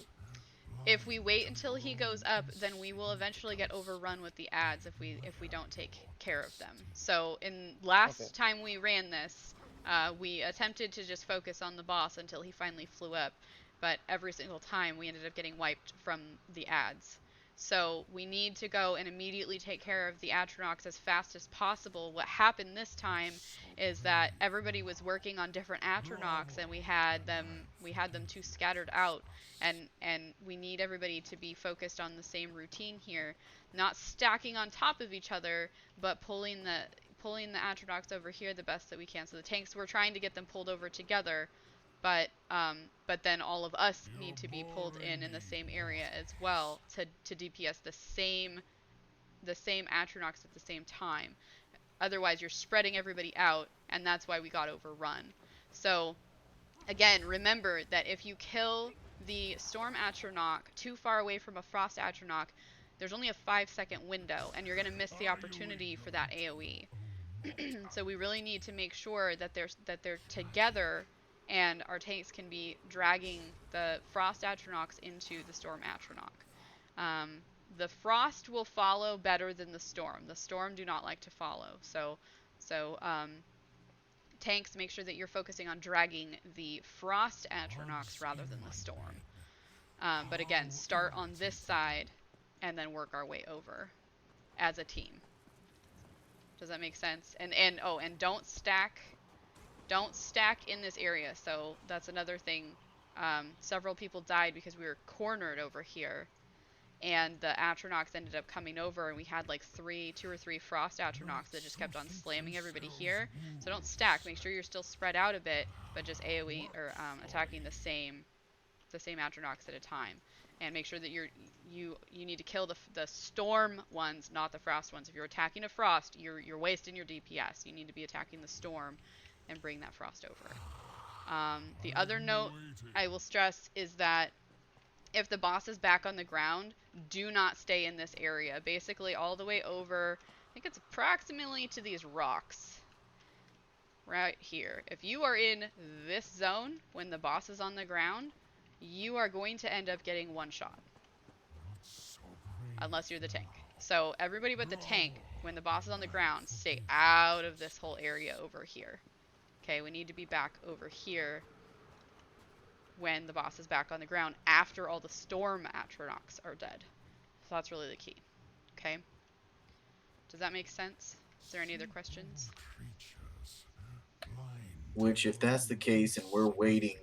If we wait until he goes up, then we will eventually get overrun with the ads if we don't take care of them. So in last time we ran this, we attempted to just focus on the boss until he finally flew up, but every single time we ended up getting wiped from the ads. So we need to go and immediately take care of the Atronachs as fast as possible. What happened this time is that everybody was working on different Atronachs, and we had them too scattered out, and we need everybody to be focused on the same routine here, not stacking on top of each other, but pulling the Atronachs over here the best that we can. So the tanks, we're trying to get them pulled over together, but then all of us need to be pulled in the same area as well to DPS the same Atronachs at the same time. Otherwise, you're spreading everybody out, and that's why we got overrun. So again, remember that if you kill the Storm Atronach too far away from a Frost Atronach, there's only a 5-second window, and you're going to miss the opportunity for that AoE. So we really need to make sure that they're together, and our tanks can be dragging the Frost Atronachs into the Storm Atronach. The Frost will follow better than the Storm. The Storm do not like to follow. So tanks, make sure that you're focusing on dragging the Frost Atronachs rather than the Storm. But again, start on this side and then work our way over as a team. Does that make sense? And don't stack in this area. So that's another thing. Several people died because we were cornered over here, and the Atronachs ended up coming over, and we had like 2 or 3 Frost Atronachs that just kept on slamming everybody here. So don't stack. Make sure you're still spread out a bit, but just AoE or attacking the same Atronachs at a time. And make sure that you need to kill the Storm ones, not the Frost ones. If you're attacking a Frost, you're wasting your DPS. You need to be attacking the Storm and bring that Frost over. The other note I will stress is that if the boss is back on the ground, do not stay in this area. Basically all the way over, I think it's approximately to these rocks right here. If you are in this zone when the boss is on the ground, you are going to end up getting one shot. Unless you're the tank. So everybody but the tank, when the boss is on the ground, stay out of this whole area over here. Okay, we need to be back over here when the boss is back on the ground after all the Storm Atronachs are dead. So that's really the key. Okay? Does that make sense? Is there any other questions? Which, if that's the case and we're waiting,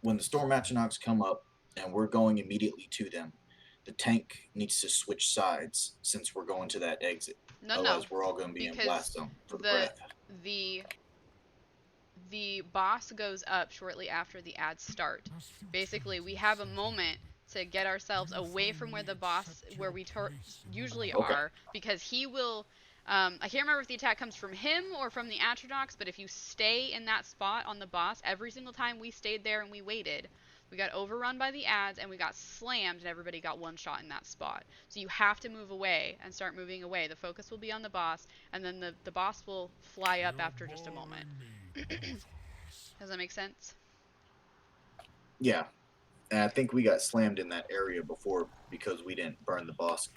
when the Storm Atronachs come up and we're going immediately to them, the tank needs to switch sides since we're going to that exit. Otherwise, we're all going to be in blast zone for the breath. The boss goes up shortly after the ads start. Basically, we have a moment to get ourselves away from where we usually are, because he will. I can't remember if the attack comes from him or from the Atronachs, but if you stay in that spot on the boss, every single time we stayed there and we waited, we got overrun by the ads and we got slammed and everybody got one shot in that spot. So you have to move away and start moving away. The focus will be on the boss, and then the boss will fly up after just a moment. Does that make sense? Yeah. And I think we got slammed in that area before because we didn't burn the boss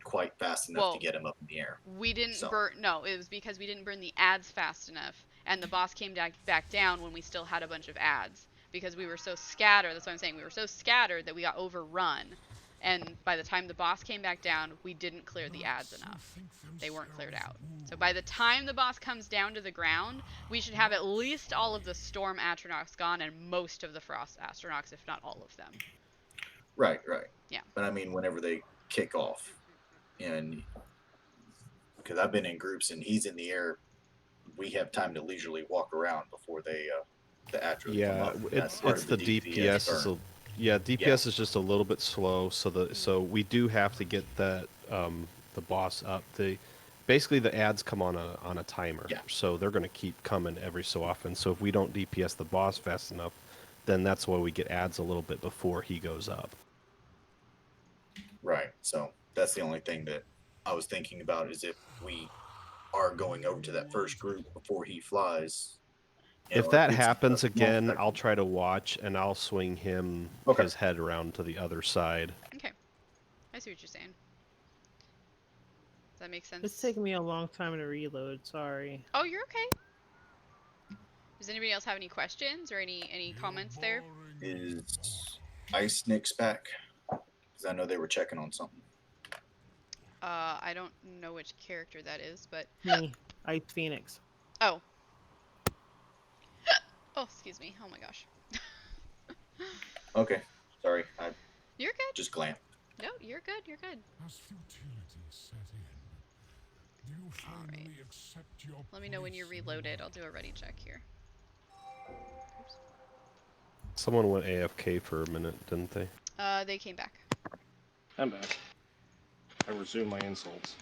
quite fast enough to get him up in the air. We didn't burn. No, it was because we didn't burn the ads fast enough, and the boss came back down when we still had a bunch of ads, because we were so scattered. That's what I'm saying. We were so scattered that we got overrun, and by the time the boss came back down, we didn't clear the ads enough. They weren't cleared out. So by the time the boss comes down to the ground, we should have at least all of the Storm Atronachs gone and most of the Frost Atronachs, if not all of them. Right. Yeah. But I mean, whenever they kick off, and because I've been in groups and he's in the air, we have time to leisurely walk around before the Atros come up. It's the DPS. DPS is just a little bit slow, so we do have to get that the boss up. Basically the ads come on a timer, so they're going to keep coming every so often. So if we don't DPS the boss fast enough, then that's why we get ads a little bit before he goes up. Right. So That's the only thing that I was thinking about, is if we are going over to that first group before he flies. If or that it's a happens small again, section. I'll try to watch and I'll swing his head around to the other side. Okay. I see what you're saying. Does that make sense? It's taking me a long time to reload. Sorry. Oh, you're okay. Does anybody else have any questions or any comments there? Is Ice Nick's back? Because I know they were checking on something. I don't know which character that is, but Me, Ice Phoenix. oh. Oh, excuse me. Oh my gosh. Okay, sorry. I You're good. just glanced. No, you're good. You're good. As futility set in, do you finally accept your Let me know when you're place in the reloaded. I'll world? do a ready check here. Oops. Someone went AFK for a minute, didn't they? They came back. I'm back. I resume my insults.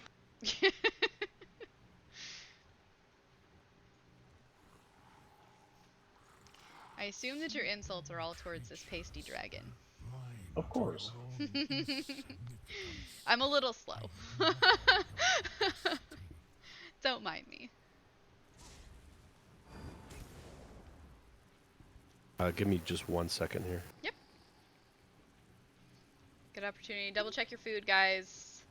I assume that your insults are all towards this pasty dragon. Of course. I'm a little slow. Don't mind me. Give me just 1 second here. Yep. Good opportunity. Double check your food, guys.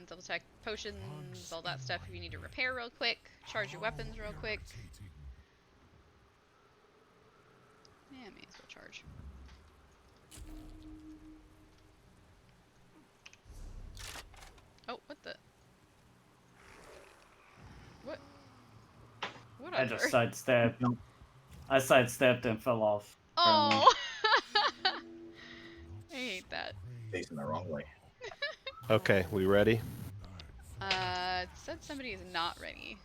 Double check potions, all that stuff if you need to repair real quick. Charge your weapons real quick. Yeah, may as well charge. Oh, what the? What? What I on just earth? sidestepped. I sidestepped and fell off. Oh! I hate that. Facing the wrong way. Okay, we ready? It said somebody is not ready.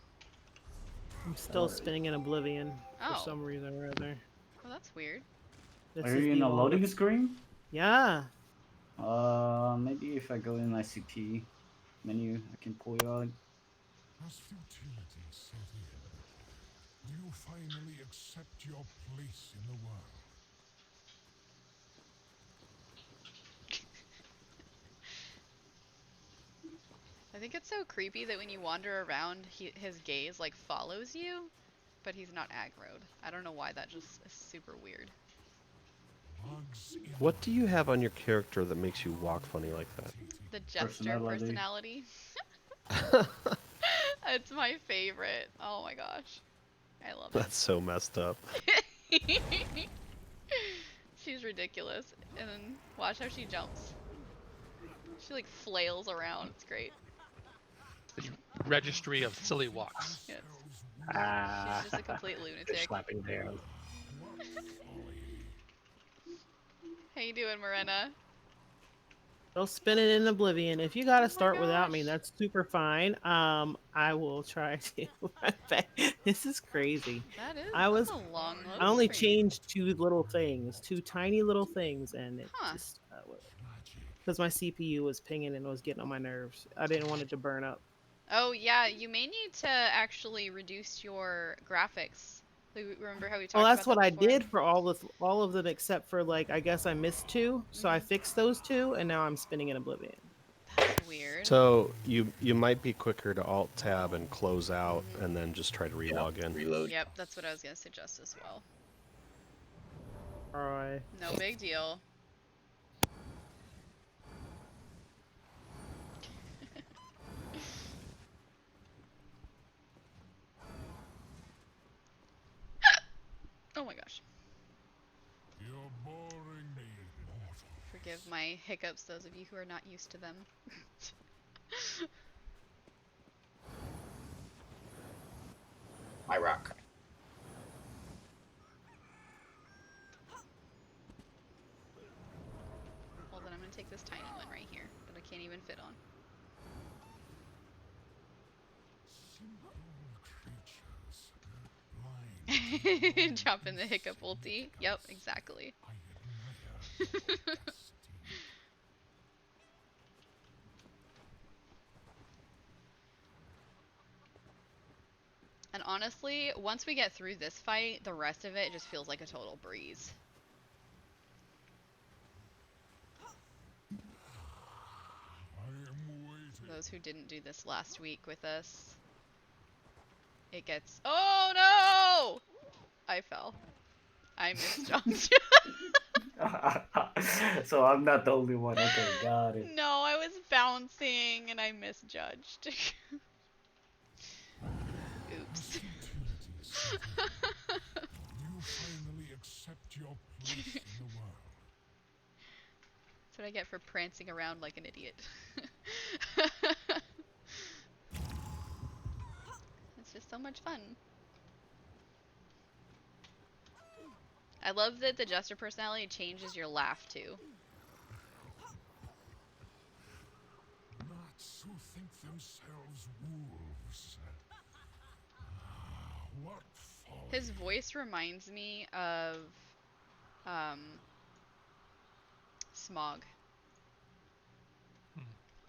I'm still spinning in Oblivion for Oh. some reason or other. Oh, that's weird. This Are is you in the a loading longest- screen? Yeah. Maybe if I go in my CP menu, I can pull you out. As futility set in, do you finally accept your place in the world? I think it's so creepy that when you wander around, his gaze like follows you, but he's not aggroed. I don't know why, that just is super weird. What do you have on your character that makes you walk funny like that? The jester personality. It's my favorite. Oh my gosh. I love it. That's so messed up. She's ridiculous. And then watch how she jumps. She like flails around. It's great. The registry of silly walks. Yes. Ah, She's just a complete lunatic. slapping hands. How you doing, Morena? Still spinning in Oblivion. If you gotta start without me, gosh. that's super fine. I will try to. This is crazy. That is. I was. That's a long load I only screen. changed two little things, two tiny little things, and it Huh. just because my CPU was pinging and was getting on my nerves. I didn't want it to burn up. Oh yeah, you may need to actually reduce your graphics. Remember how we talked Well, that's about what that I before? did for all of them except for like I guess I missed two, so I fixed those two, and now I'm spinning in Oblivion. That's weird. So you might be quicker to Alt Tab and close out, and then just try to relog in. Reload. Yep, that's what I was gonna suggest as well. All right. No big deal. Oh my gosh. You're boring me, mortal. Forgive my hiccups, those of you who are not used to them. My rock. Well, then I'm gonna take this tiny one right here that I can't even fit on. Simple creatures, blind. Drop in the hiccup ulti. Yep, exactly. I admire your honesty. And honestly, once we get through this fight, the rest of it just feels like a total breeze. I am those who didn't do this last week with us, it gets... Oh no! I fell. I misjumped. So I'm not the only one. Okay, got it. No, I was bouncing and I misjudged. Oops. You finally accept your place in the world. That's what I get for prancing around like an idiot. It's just so much fun. I love that the Jester personality changes your laugh too. Knots who think themselves wolves. What folly. His voice reminds me of Smog.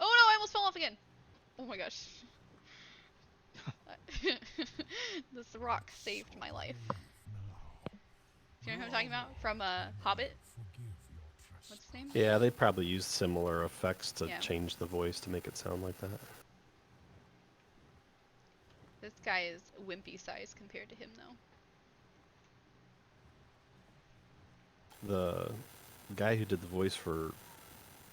Oh no, I almost fell off again. Oh my gosh. This rock saved my life. Do you know who I'm talking about? From Hobbit? What's his name? Yeah, they probably used similar effects to Yeah. change the voice to make it sound like that. This guy is wimpy size compared to him though. The guy who did the voice for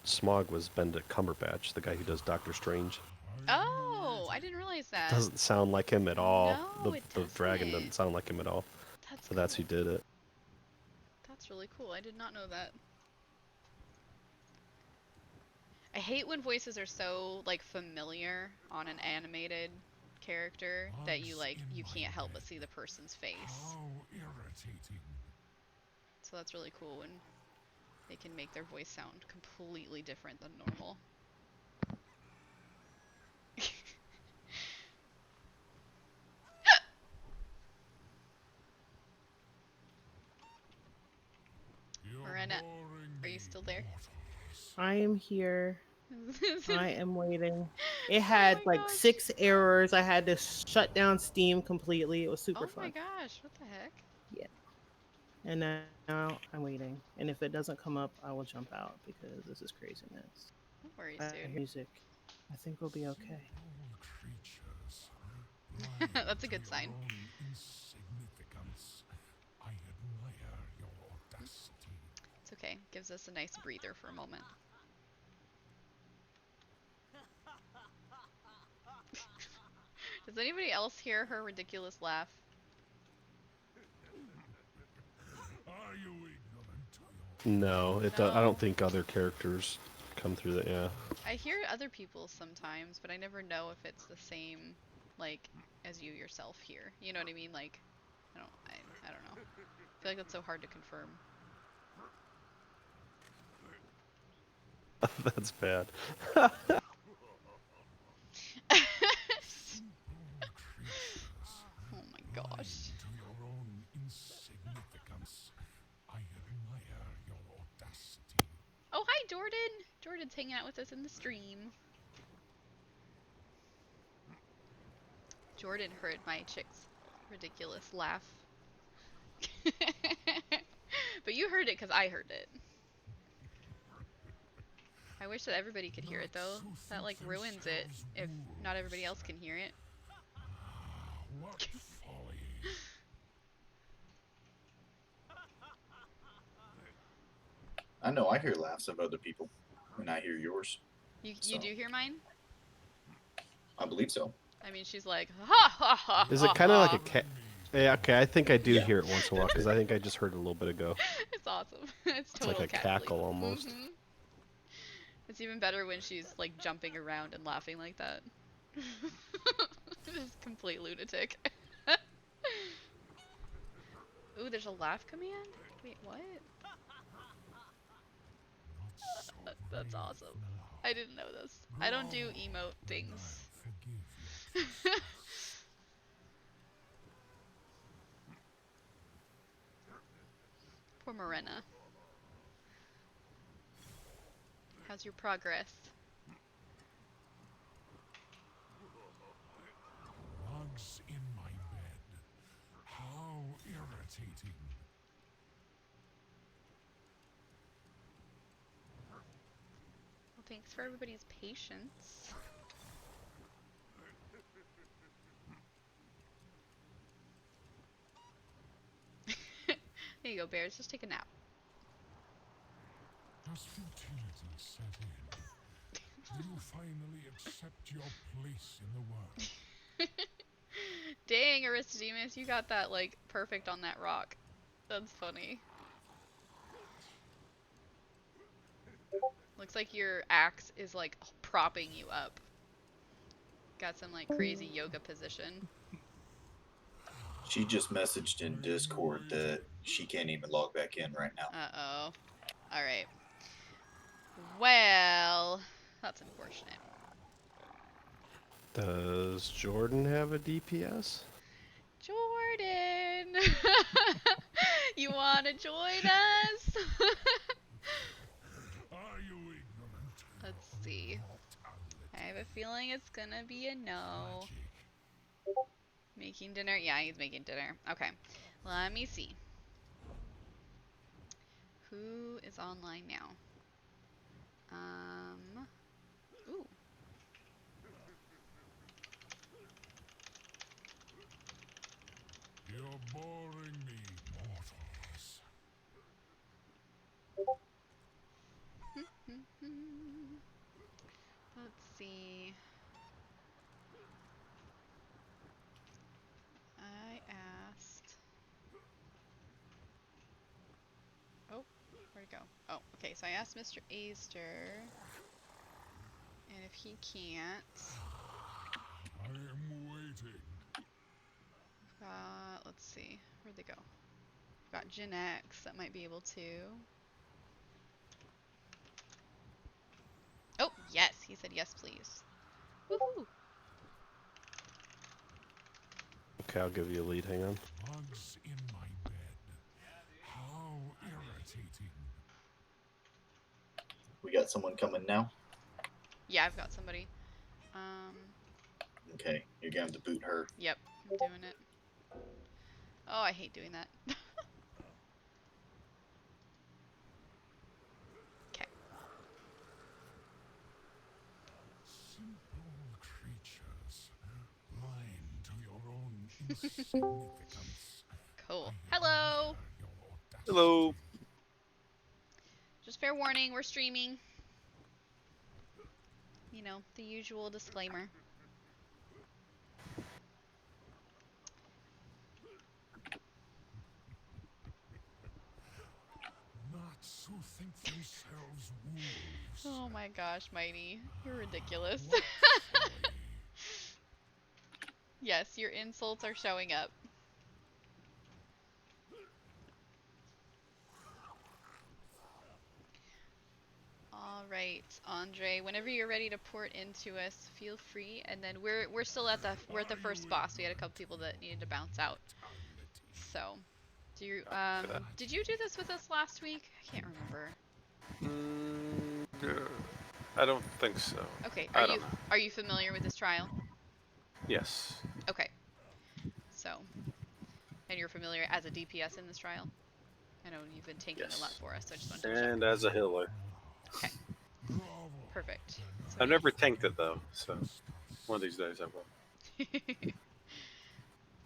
Smog was Benedict Cumberbatch, the guy who does Doctor Strange. Oh, I didn't realize that. Doesn't sound like him at all. No, The dragon doesn't sound like him at all. That's So that's who did it. That's really cool. I did not know that. I hate when voices are so like familiar on an animated character that you can't help but see the person's face. How irritating. So that's really cool when they can make their voice sound completely different than normal. Marina, are you still there? I am here. I am waiting. It Oh had my like gosh. 6 errors. I had to shut down Steam completely. It was super Oh fun. my gosh, what the heck? Yeah. And now I'm waiting. And if it doesn't come up, I will jump out because this is craziness. No worries, I hear dude. music. I think we'll be okay. That's a good sign. Insignificance. I admire your audacity. It's okay. Gives us a nice breather for a moment. Does anybody else hear her ridiculous laugh? Are you ignorant? No, it. I don't think other characters come through that. Yeah. I hear other people sometimes, but I never know if it's the same, like, as you yourself hear. You know what I mean? Like, I don't know. I feel like that's so hard to confirm. That's bad. Oh my gosh. To your own insignificance. I admire your audacity. Oh, hi, Jordan! Jordan's hanging out with us in the stream. Jordan heard my chick's ridiculous laugh. But you heard it because I heard it. I wish that everybody could hear it though. That like ruins it if not everybody else can hear it. What folly. I know I hear laughs of other people, and I hear yours. You So. do hear mine? I believe so. I mean, she's like, ha ha ha. Is it kind of like a cat? Yeah, okay, I think I do hear it once in a while because I think I just heard it a little bit ago. It's awesome. It's total like a cat cackle sleep. almost. It's even better when she's like jumping around and laughing like that. Just complete lunatic. Ooh, there's a laugh command? Wait, what? That's awesome. I didn't know this. I don't do emote things. Poor Morena. How's your progress? Bugs in my bed. How irritating. Well, thanks for everybody's patience. Here you go, Bears. Just take a nap. Has futility set in? Do you finally accept your place in the world? Dang, Aristodemus, you got that, like, perfect on that rock. That's funny. Looks like your axe is, like, propping you up. Got some, like, crazy yoga position. She just messaged in Discord that she can't even log back in right now. Uh-oh. Alright. Well, that's unfortunate. Does Jordan have a DPS? Jordan! You wanna join us? Are you ignorant? Let's see. I have a feeling it's gonna be a no. Making dinner? Yeah, he's making dinner. Okay. Let me see. Who is online now? Ooh. You're boring me, mortals. Let's see. I asked. Oh, where'd it go? Oh, okay. So I asked Mr. Aster, and if he can't, I am waiting. we've got. Let's see. Where'd they go? We've got Gen X that might be able to. Oh, yes. He said yes, please. Woohoo! Okay, I'll give you a lead. Hang on. Bugs in my bed. How irritating. We got someone coming now. Yeah, I've got somebody. Okay, you're gonna have to boot her. Yep, I'm doing it. Oh, I hate doing that. Okay. Simple creatures, blind to your own insignificance. Cool. Hello! Hello. Just fair warning, we're streaming. You know, the usual disclaimer. Nuts who think themselves wolves. Oh my gosh, Mighty. You're ridiculous. Yes, your insults are showing up. Alright, Andre, whenever you're ready to port into us, feel free. And then we're still at the first boss. We had a couple people that needed to bounce out. So, do you did you do this with us last week? I can't remember. I don't think so. Okay, Know. Are you familiar with this trial? Yes. Okay. So, and you're familiar as a DPS in this trial? I know you've been tanking a lot for us, so I just wanted to check. And as a healer. Okay. Perfect. So I've never tanked it though, so one of these days I will.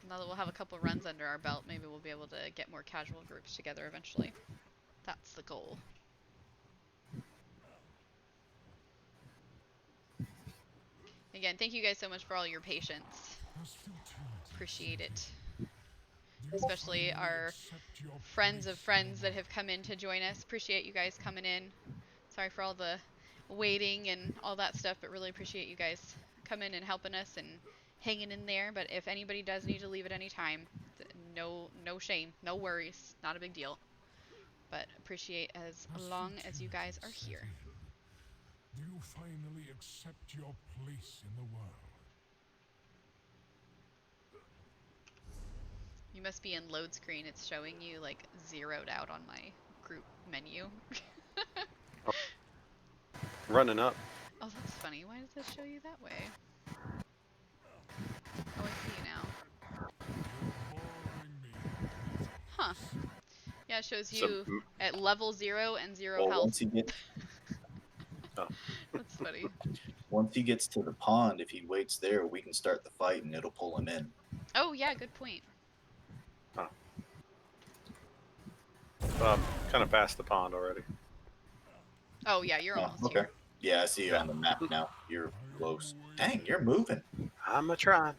now that we'll have a couple runs under our belt, maybe we'll be able to get more casual groups together eventually. That's the goal. Again, thank you guys so much for all your patience. Appreciate it. Especially our friends of friends that have come in to join us. Appreciate you guys coming in. Sorry for all the waiting and all that stuff, but really appreciate you guys coming and helping us and hanging in there. But if anybody does need to leave at any time, no shame, no worries, not a big deal. But appreciate as long as you guys are here. Do you finally accept your place in the world? You must be in load screen. It's showing you like zeroed out on my group menu. Running up. Oh, that's funny. Why does that show you that way? Oh, I see now. Huh. Yeah, it shows you at level 0 and 0 health. Once he gets... Oh. That's funny. Once he gets to the pond, if he waits there, we can start the fight and it'll pull him in. Oh, yeah, good point. Huh. Kind of past the pond already. Oh yeah, you're almost okay. here. Yeah, I see you on the map now. You're close. Dang, you're moving. I'm a trying.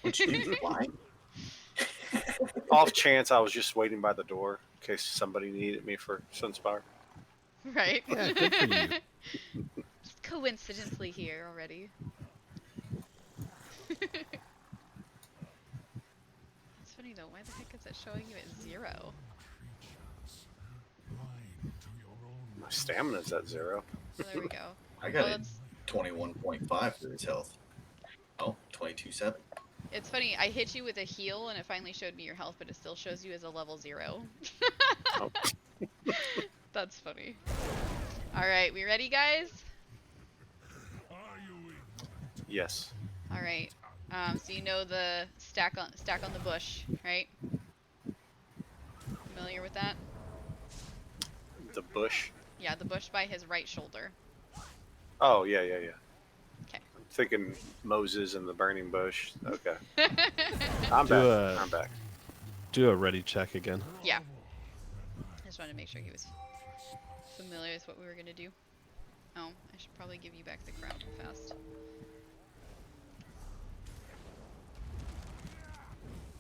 What you do? Fly? Off chance, I was just waiting by the door in case somebody needed me for Sunspire. Right. Yeah, good for you. Just coincidentally here already. It's funny though, why the heck is it showing you at 0? My stamina's at 0. Oh, there we go. I got Well, it 21.5 for his health. Oh, 22.7. it's funny, I hit you with a heal and it finally showed me your health, but it still shows you as a level 0. Oh. That's funny. Alright, we ready, guys? Yes. Alright. So you know the stack on the bush, right? Familiar with that? The bush. Yeah, the bush by his right shoulder. Oh, yeah. Okay. I'm thinking Moses and the burning bush. Okay. I'm back. Do a ready check again. Yeah. I just wanted to make sure he was familiar with what we were going to do. Oh, I should probably give you back the crown fast.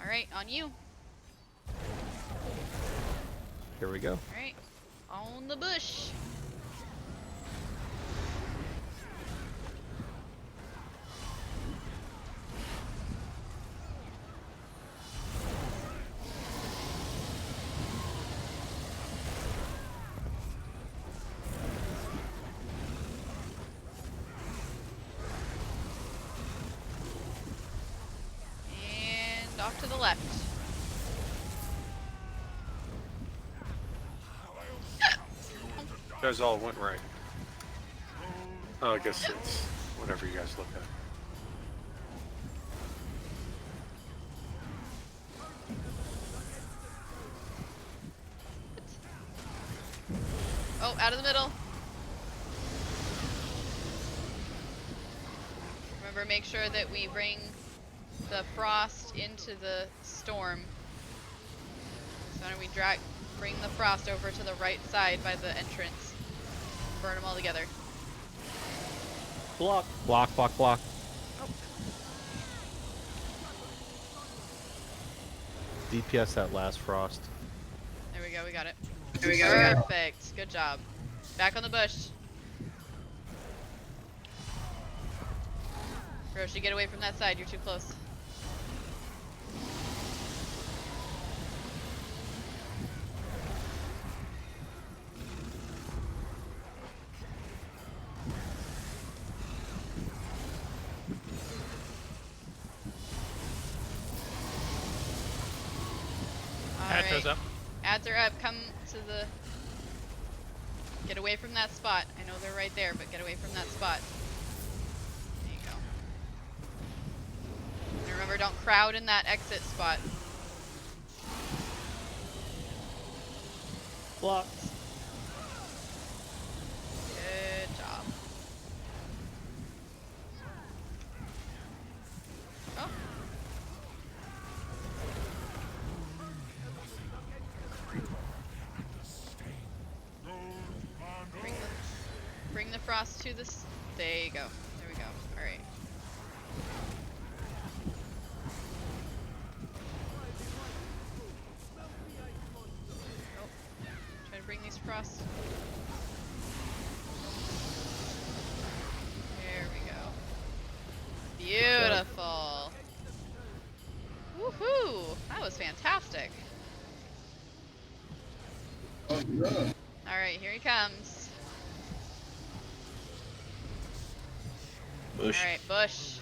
Alright, on you. Here we go. Alright, on the bush. And off to the left. You guys all went right. Oh, I guess it's whatever you guys look at. Oh, out of the middle. Remember, make sure that we bring the frost into the storm. So why don't we bring the frost over to the right side by the entrance. Burn them all together. Block. Block, block, block. Oh. DPS that last frost. There we go, we got it. There we go. Perfect. Good job. Back on the bush. Roshi, get away from that side. You're too close. Ads up. Ads are up. Come to the... Get away from that spot. I know they're right there, but get away from that spot. There you go. And remember, don't crowd in that exit spot. Block. Good job. Oh. Bring the frost to this. There you go. There we go. All right. Oh. Try to bring these frost. There we go. Beautiful. Woohoo! That was fantastic. Alright, here he comes. Bush. Alright, bush.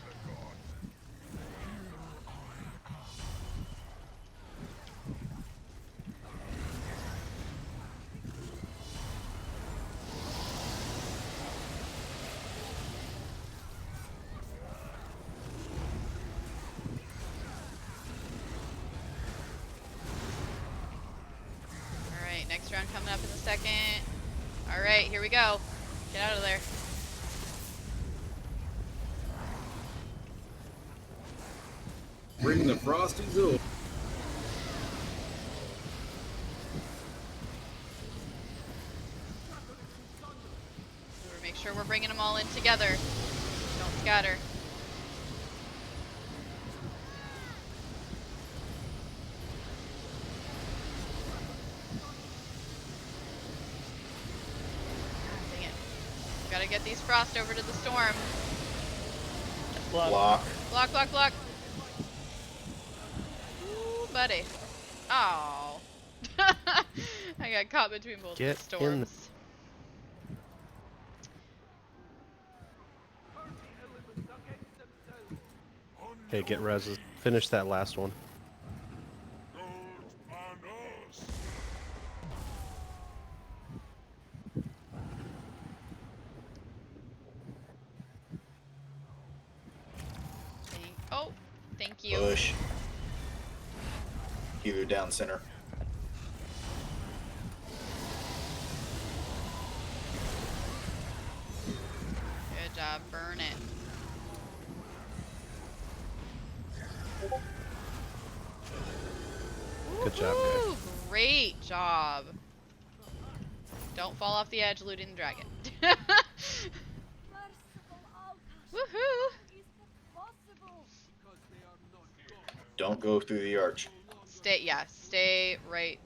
Alright, next round coming up in a second. Alright, here we go. Get out of there. Bring the frosties up. them all in together. Don't scatter. Dang it. Gotta get these frost over to the storm. Block. Block, block, block. Ooh, buddy. Oh. I got caught between both the storms. Okay, get reses. Finish that last one. Oh, thank you. Push. Healer down center. Good job, burn it. Good job, guys. Great job. Don't fall off the edge looting the dragon. Woohoo! Don't go through the arch. Stay right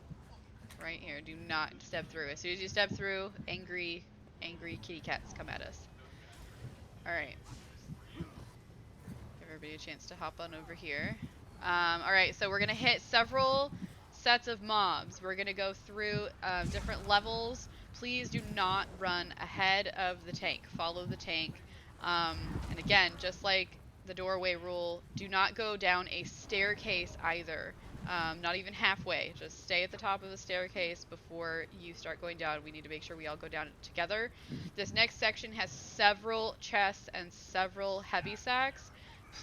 here. Do not step through. As soon as you step through, angry kitty cats come at us. Alright. Give everybody a chance to hop on over here. Alright, so we're gonna hit several sets of mobs. We're gonna go through different levels. Please do not run ahead of the tank. Follow the tank. And again, just like the doorway rule, do not go down a staircase either. Not even halfway. Just stay at the top of the staircase before you start going down. We need to make sure we all go down together. This next section has several chests and several heavy sacks.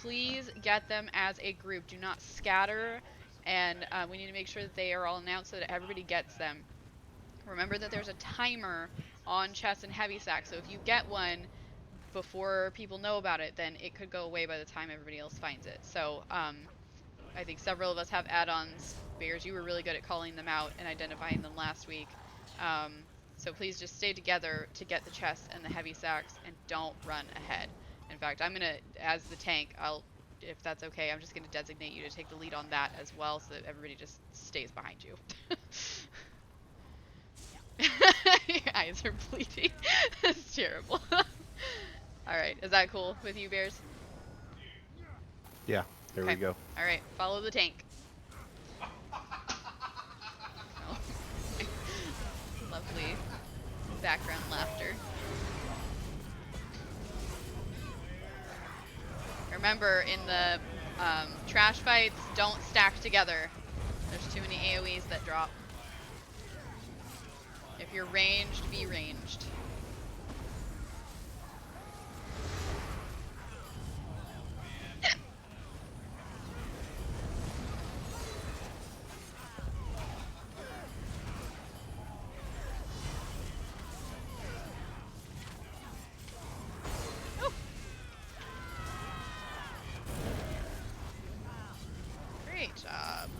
Please get them as a group. Do not scatter. And we need to make sure that they are all announced so that everybody gets them. Remember that there's a timer on chests and heavy sacks. So if you get one before people know about it, then it could go away by the time everybody else finds it. So I think several of us have add-ons. Bears, you were really good at calling them out and identifying them last week. So please just stay together to get the chests and the heavy sacks, and don't run ahead. In fact, I'm gonna, as the tank, if that's okay, I'm just gonna designate you to take the lead on that as well, so that everybody just stays behind you. Your eyes are bleeding. That's terrible. Alright, is that cool with you, Bears? Yeah, there we go. Alright, follow the tank. Oh. Lovely background laughter. Remember, in the trash fights, don't stack together. There's too many AoEs that drop. If you're ranged, be ranged. Great job.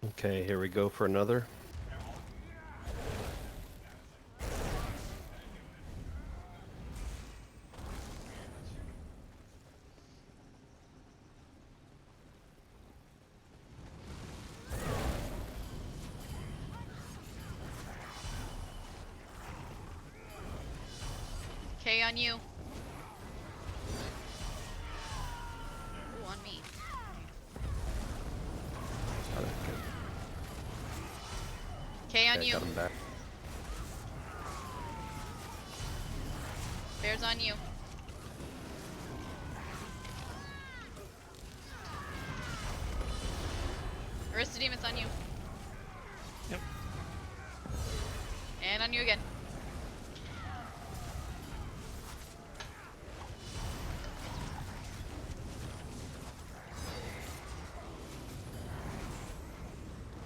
Okay, here we go for another. K on you. Ooh, on me. K on you. Got him back. Bears on you. Aristodemus on you. Yep. And on you again.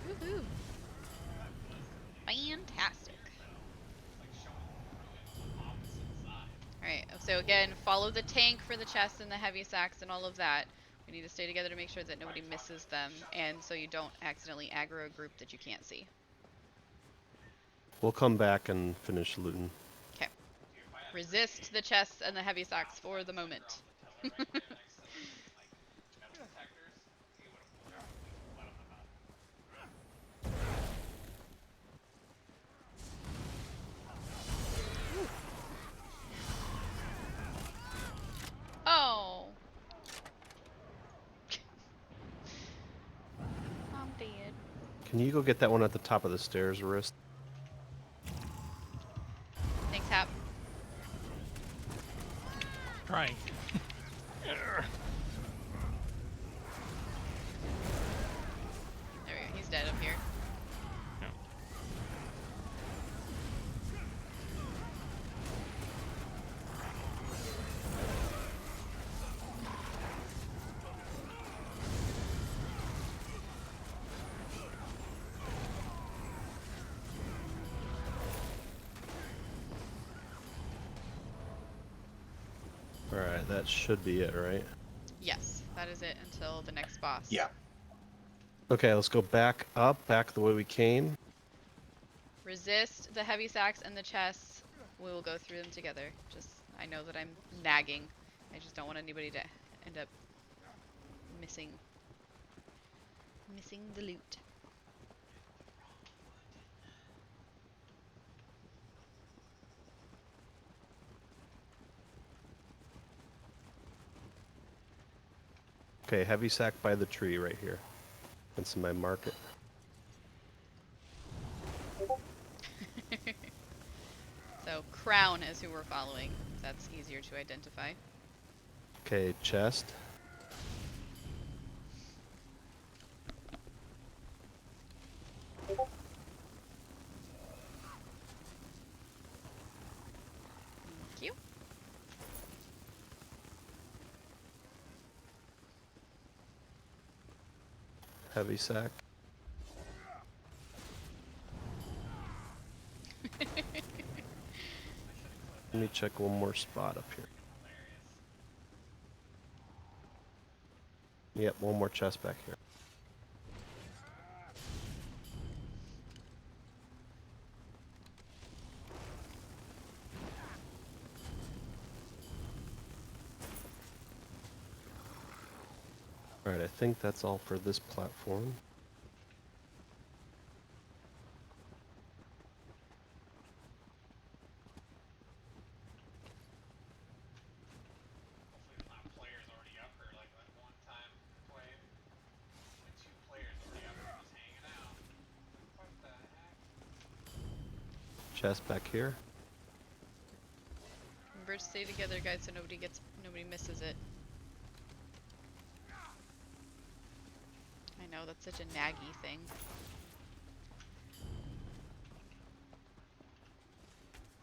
Woohoo. Fantastic. Alright, so again, follow the tank for the chest and the heavy sacks and all of that. We need to stay together to make sure that nobody misses them, and so you don't accidentally aggro a group that you can't see. We'll come back and finish looting. Okay. Resist the chests and the heavy socks for the moment. Oh. I'm dead. Can you go get that one at the top of the stairs, Wrist? Thanks, Hap. Trying. There we go. He's dead up here. Alright, that should be it, right? Yes, that is it until the next boss. Yeah. Okay, let's go back up, back the way we came. Resist the heavy sacks and the chests. We will go through them together. Just, I know that I'm nagging. I just don't want anybody to end up missing the loot. Okay, heavy sack by the tree right here. That's in my market. So, Crown is who we're following. That's easier to identify. Okay, chest. Thank you. Heavy sack. Let me check one more spot up here. Yep, one more chest back here. Alright, I think that's all for this platform. Chest back here. Remember to stay together, guys, so nobody misses it. I know, that's such a naggy thing.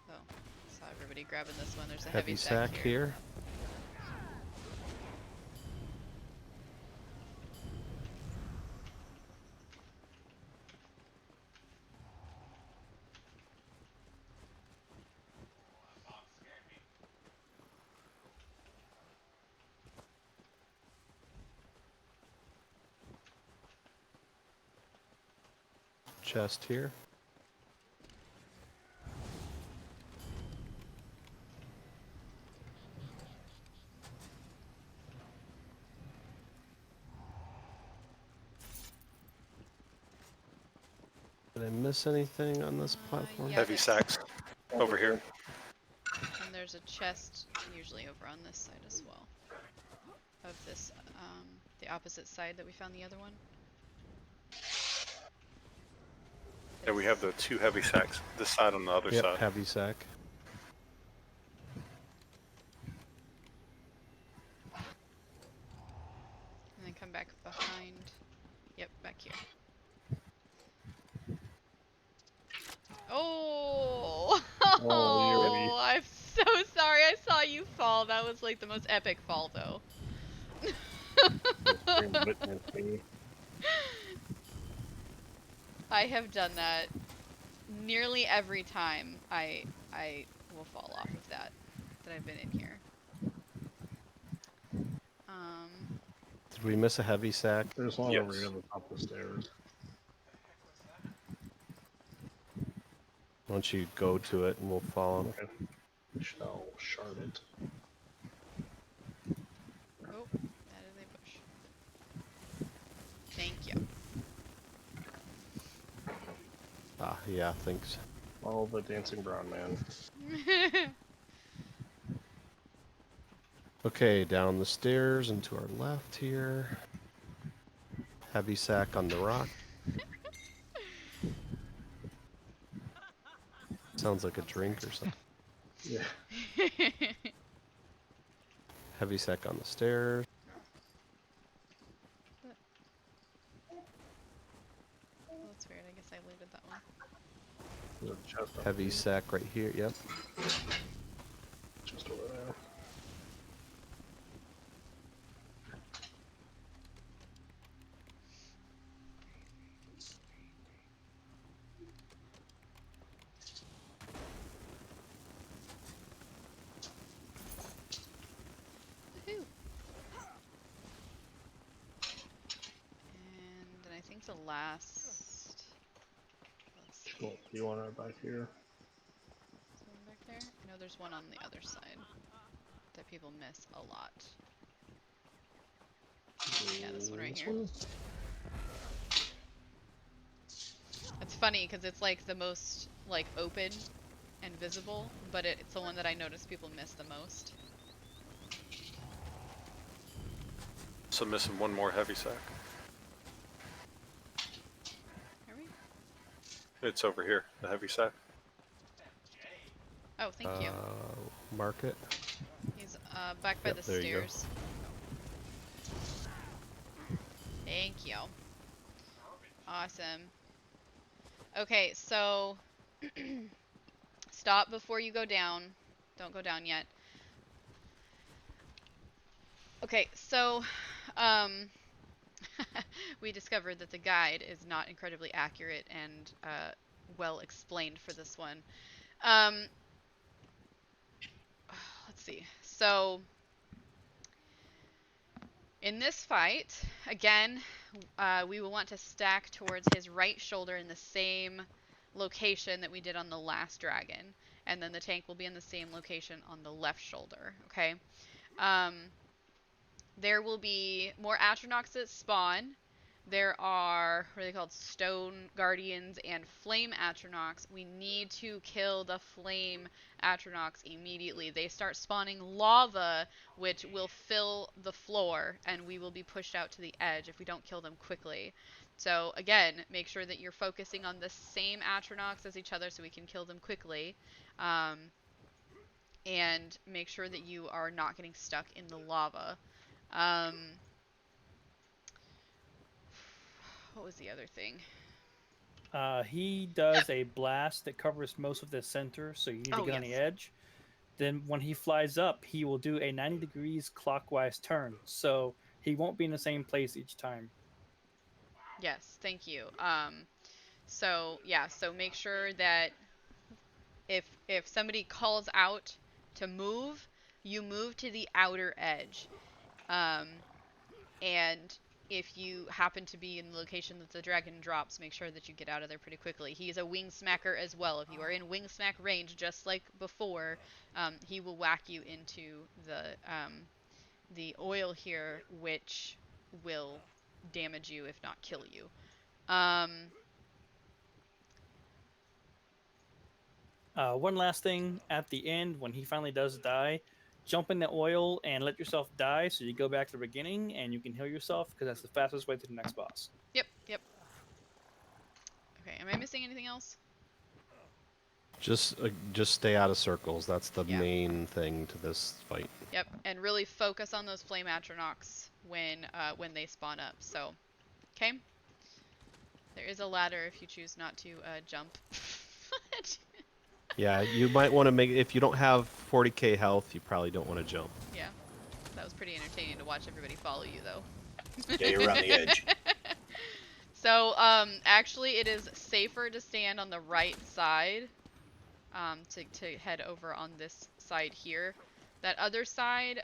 Oh, saw everybody grabbing this one. There's a heavy sack here. Chest here. Did I miss anything on this platform? Yeah, Heavy sacks over here. And there's a chest usually over on this side as well. Of this, the opposite side that we found the other one. Yeah, we have the two heavy sacks. This side on the other Yep, side. heavy sack. And then come back behind. Yep, back here. Oh! Oh, I'm so sorry. I saw you fall. That was like the most epic fall, though. I have done that nearly every time I will fall off of that I've been in here. Did we miss a heavy sack? There's one Yes. over here on the top of the stairs. Why don't you go to it and we'll follow. Okay. Shall shard it. Oh, that is a bush. Thank you. Ah, yeah, thanks. Follow the dancing brown man. Okay, down the stairs and to our left here. Heavy sack on the rock. Sounds like a drink or something. Yeah. Heavy sack on the stairs. Oh, that's weird. I guess I looted that one. There's a chest up Heavy here. sack right here, yep. Just over there. Woohoo! And then I think the last. Let's see. Cool. You want it back here? Is one back there? No, there's one on the other side that people miss a lot. Yeah, this one right here. It's funny because it's like the most like open and visible, but it's the one that I notice people miss the most. So missing one more heavy sack. Are we? It's over here, the heavy sack. Oh, thank you. Mark it. He's back by Yep, the there you go. stairs. Thank you. Awesome. Okay, so stop before you go down. Don't go down yet. Okay, so we discovered that the guide is not incredibly accurate and well explained for this one. Let's see. So in this fight, again, we will want to stack towards his right shoulder in the same location that we did on the last dragon. And then the tank will be in the same location on the left shoulder, okay? There will be more Atronachs that spawn. There are, what are they called, Stone Guardians and Flame Atronachs. We need to kill the Flame Atronachs immediately. They start spawning lava, which will fill the floor, and we will be pushed out to the edge if we don't kill them quickly. So again, make sure that you're focusing on the same Atronachs as each other so we can kill them quickly. And make sure that you are not getting stuck in the lava. What was the other thing? He does a blast that covers most of the center, so you need to get on the edge. Then when he flies up, he will do a 90 degrees clockwise turn, so he won't be in the same place each time. Yes, thank you. So yeah, so make sure that if somebody calls out to move, you move to the outer edge. And if you happen to be in the location that the dragon drops, make sure that you get out of there pretty quickly. He is a wing smacker as well. If you are in wing smack range, just like before, he will whack you into the oil here, which will damage you, if not kill you. One last thing, at the end, when he finally does die, jump in the oil and let yourself die so you go back to the beginning and you can heal yourself because that's the fastest way to the next boss. Yep. Okay, am I missing anything else? Just stay out of circles. That's the main thing to this fight. Yep, and really focus on those flame Atronachs when they spawn up. So, okay. There is a ladder if you choose not to jump. Yeah, you might want to make, if you don't have 40k health, you probably don't want to jump. Yeah, that was pretty entertaining to watch everybody follow you, though. Yeah, you're around the edge. So, actually, it is safer to stand on the right side, to head over on this side here. That other side,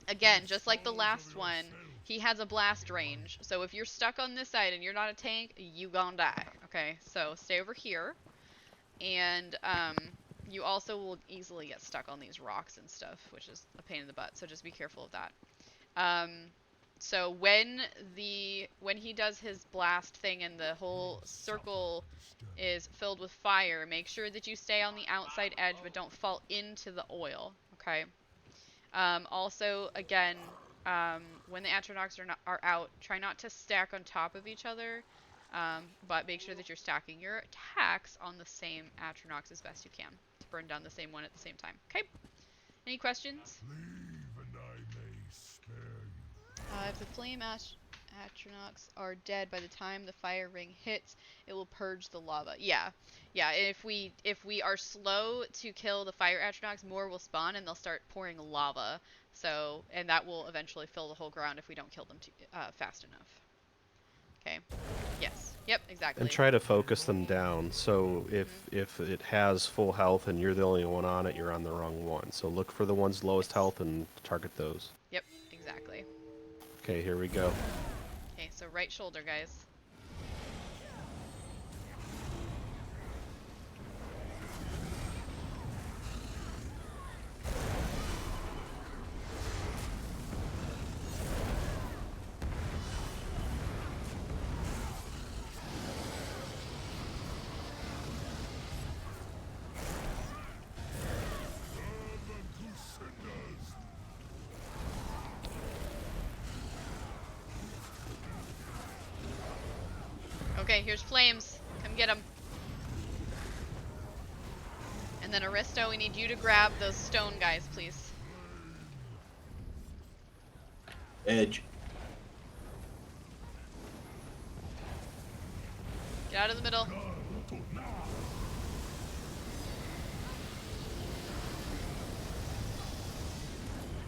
again, just like the last one, he has a blast range. So if you're stuck on this side and you're not a tank, you gonna die. Okay, so stay over here. And you also will easily get stuck on these rocks and stuff, which is a pain in the butt. So just be careful of that. So when he does his blast thing and the whole circle is filled with fire, make sure that you stay on the outside edge but don't fall into the oil. Okay. Also, again, when the Atronachs are out, try not to stack on top of each other, but make sure that you're stacking your attacks on the same Atronachs as best you can to burn down the same one at the same time. Okay? Any questions? If the flame Atronachs are dead by the time the fire ring hits, it will purge the lava. Yeah. If we are slow to kill the fire Atronachs, more will spawn and they'll start pouring lava. So, and that will eventually fill the whole ground if we don't kill them fast enough. Okay. Yes. Yep. Exactly. And try to focus them down. So if it has full health and you're the only one on it, you're on the wrong one. So look for the ones lowest health and target those. Yep. Exactly. Okay, here we go. Okay, so right shoulder, guys. Okay, here's flames. Come get them. And then Aristo, we need you to grab those stone guys, please. Edge. Get out of the middle.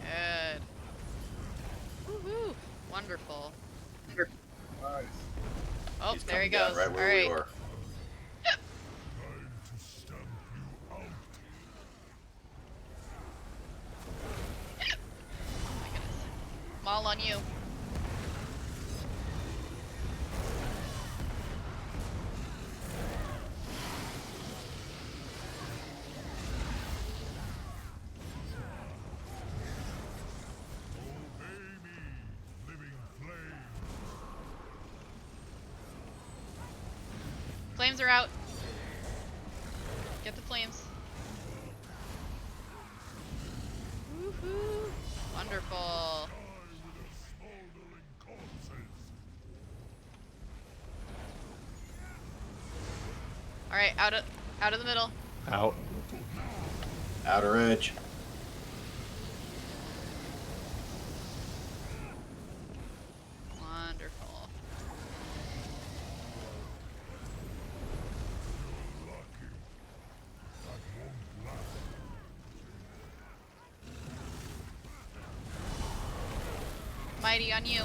Good. Woohoo! Wonderful. Nice. Oh, He's there he coming down goes. right where we were. Oh my goodness. I'm all on you. Flames are out. Get the flames. Woohoo! Wonderful. All right, out of the middle. Out. Outer edge. Wonderful. Mighty on you.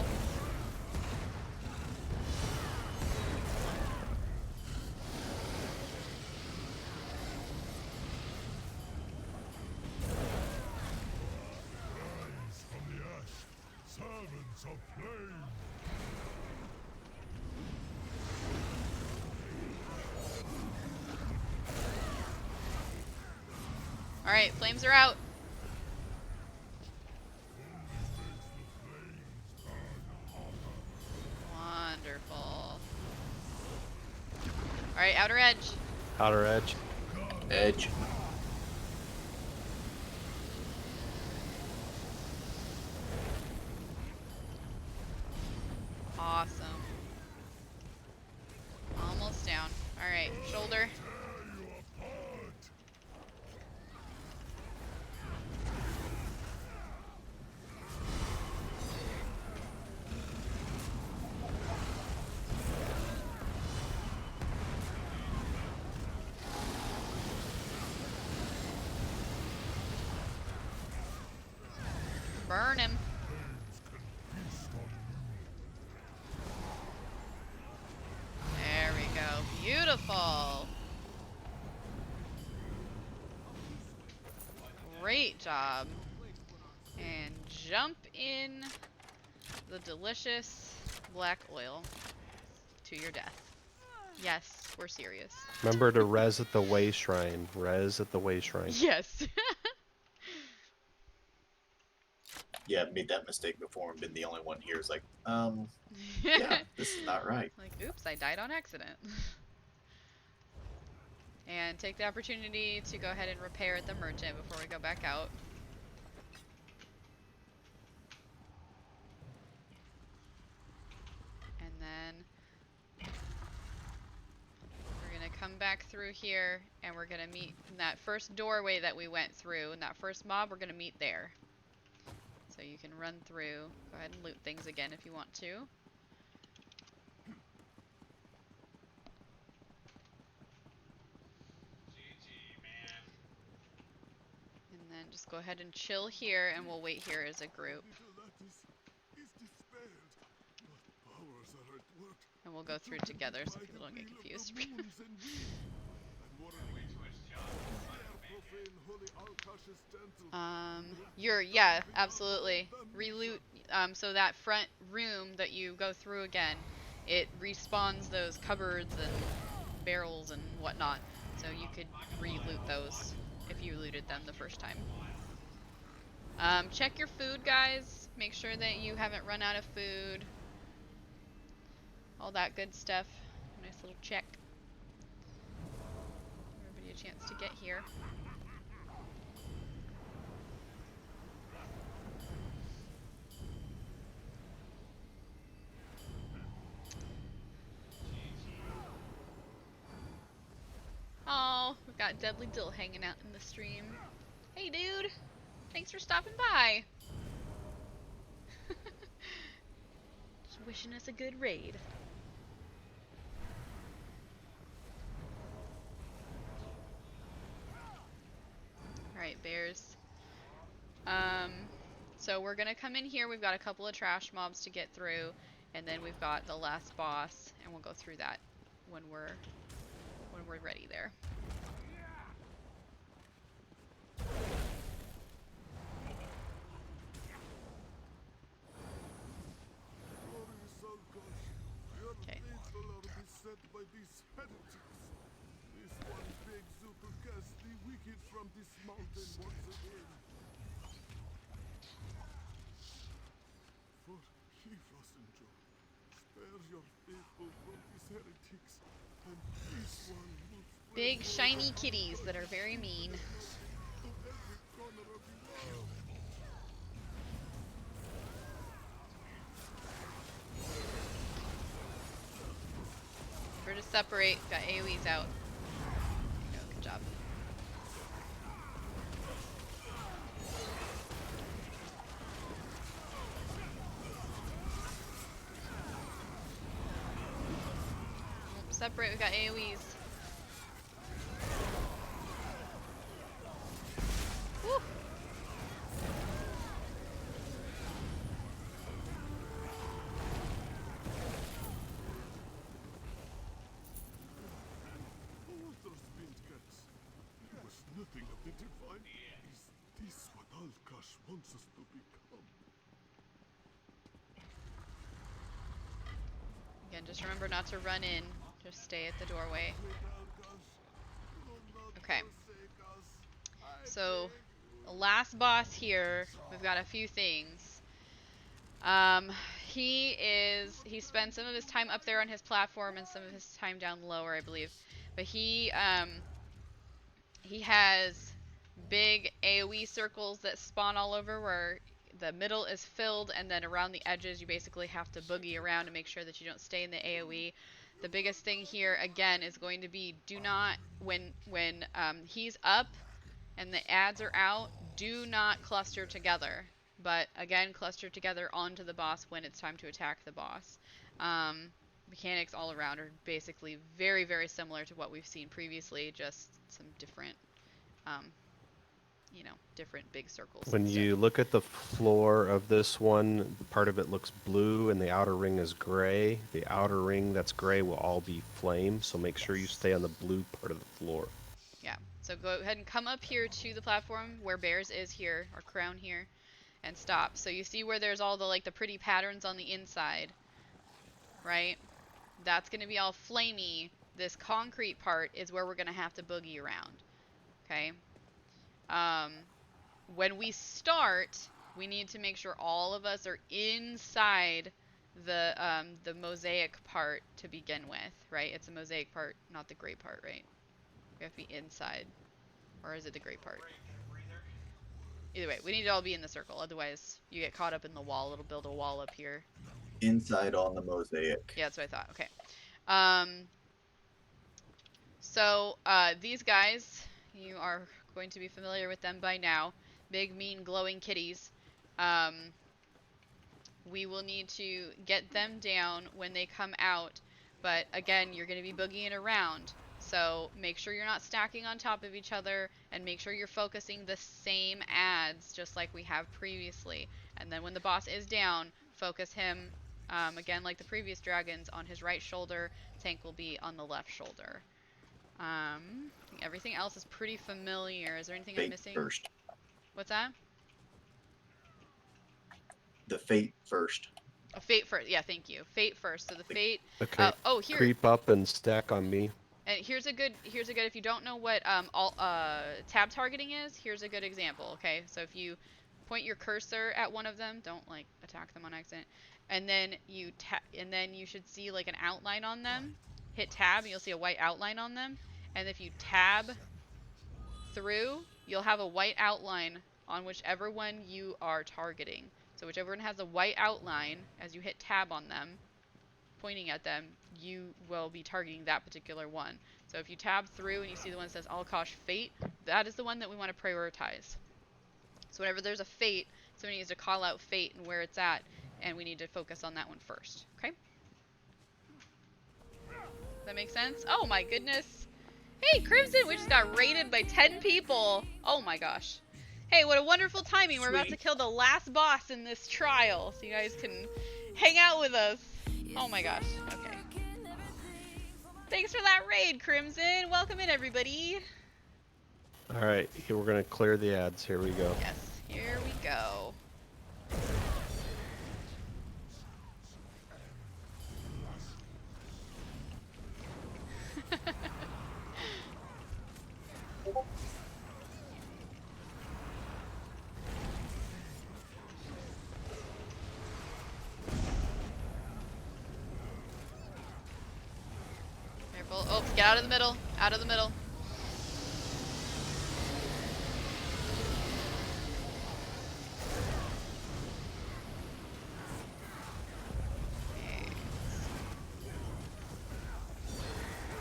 All right, flames are out. Wonderful. All right, outer edge. Outer edge. Edge. Awesome. Almost down. All right, shoulder. Burn him. There we go. Beautiful. Great job. And jump in the delicious black oil to your death. Yes, we're serious. Remember to res at the way shrine. Res at the way shrine. Yes. Yeah, I've made that mistake before and been the only one here. It's like, yeah, this is not right. Like, oops, I died on accident. And take the opportunity to go ahead and repair at the merchant before we go back out. And then we're gonna come back through here and we're gonna meet in that first doorway that we went through. In that first mob, we're gonna meet there. So you can run through. Go ahead and loot things again if you want to. And then just go ahead and chill here and we'll wait here as a group. And we'll go through together so people don't get confused. Yeah, absolutely. Reloot, so that front room that you go through again, it respawns those cupboards and barrels and whatnot. So you could re-loot those if you looted them the first time. Check your food, guys. Make sure that you haven't run out of food. All that good stuff. Nice little check. Give everybody a chance to get here. Oh, we've got Deadly Dill hanging out in the stream. Hey, dude. Thanks for stopping by. Just wishing us a good raid. Alright, bears. So we're gonna come in here. We've got a couple of trash mobs to get through, and then we've got the last boss, and we'll go through that when we're ready there. Okay. Big shiny kitties that are very mean. Remember to separate. Got AoEs out. There you go. Good job. Separate. We got AoEs. Woo. Again, just remember not to run in. Just stay at the doorway. Okay. So, the last boss here, we've got a few things. He spends some of his time up there on his platform and some of his time down lower, I believe. But he has big AoE circles that spawn all over where the middle is filled, and then around the edges you basically have to boogie around to make sure that you don't stay in the AoE. The biggest thing here again is going to be do not, when he's up and the ads are out, do not cluster together. But again, cluster together onto the boss when it's time to attack the boss. Mechanics all around are basically very, very similar to what we've seen previously, just some different, different big circles. When you look at the floor of this one, part of it looks blue and the outer ring is gray. The outer ring that's gray will all be flame, so make sure you stay on the blue part of the floor. Yeah, so go ahead and come up here to the platform where Bears is here, our crown here, and stop. So you see where there's all the like the pretty patterns on the inside, right? That's going to be all flamey. This concrete part is where we're going to have to boogie around. Okay. When we start, we need to make sure all of us are inside the mosaic part to begin with, right? It's a mosaic part, not the gray part, right? We have to be inside. Or is it the gray part? Either way, we need to all be in the circle. Otherwise, you get caught up in the wall. It'll build a wall up here. Inside on the mosaic. Yeah, that's what I thought. Okay. So these guys, you are going to be familiar with them by now. Big, mean, glowing kitties. We will need to get them down when they come out. But again, you're going to be boogieing around. So make sure you're not stacking on top of each other, and make sure you're focusing the same ads just like we have previously. And then when the boss is down, focus him, again like the previous dragons, on his right shoulder. Tank will be on the left shoulder. Everything else is pretty familiar. Is there anything I'm missing? First. What's that? The fate first. Oh, fate first. Yeah, thank you. Fate first. So the fate. Okay. Oh, here. Creep up and stack on me. And here's a good. If you don't know what tab targeting is, here's a good example. Okay, so if you point your cursor at one of them, don't like attack them on accident, and then you should see like an outline on them. Hit tab, and you'll see a white outline on them. And if you tab through, you'll have a white outline on whichever one you are targeting. So whichever one has a white outline, as you hit tab on them, pointing at them, you will be targeting that particular one. So if you tab through and you see the one that says Alkosh Fate, that is the one that we want to prioritize. So whenever there's a fate, somebody needs to call out fate and where it's at, and we need to focus on that one first. Okay? Does that make sense? Oh my goodness. Hey, Crimson, we just got raided by 10 people. Oh my gosh. Hey, what a wonderful timing. We're about to kill the last boss in this trial, so you guys can hang out with us. Oh my gosh. Okay. Thanks for that raid, Crimson. Welcome in, everybody. All right, here we're gonna clear the ads. Here we go. Yes, here we go. Careful. Oh, get out of the middle. Out of the middle.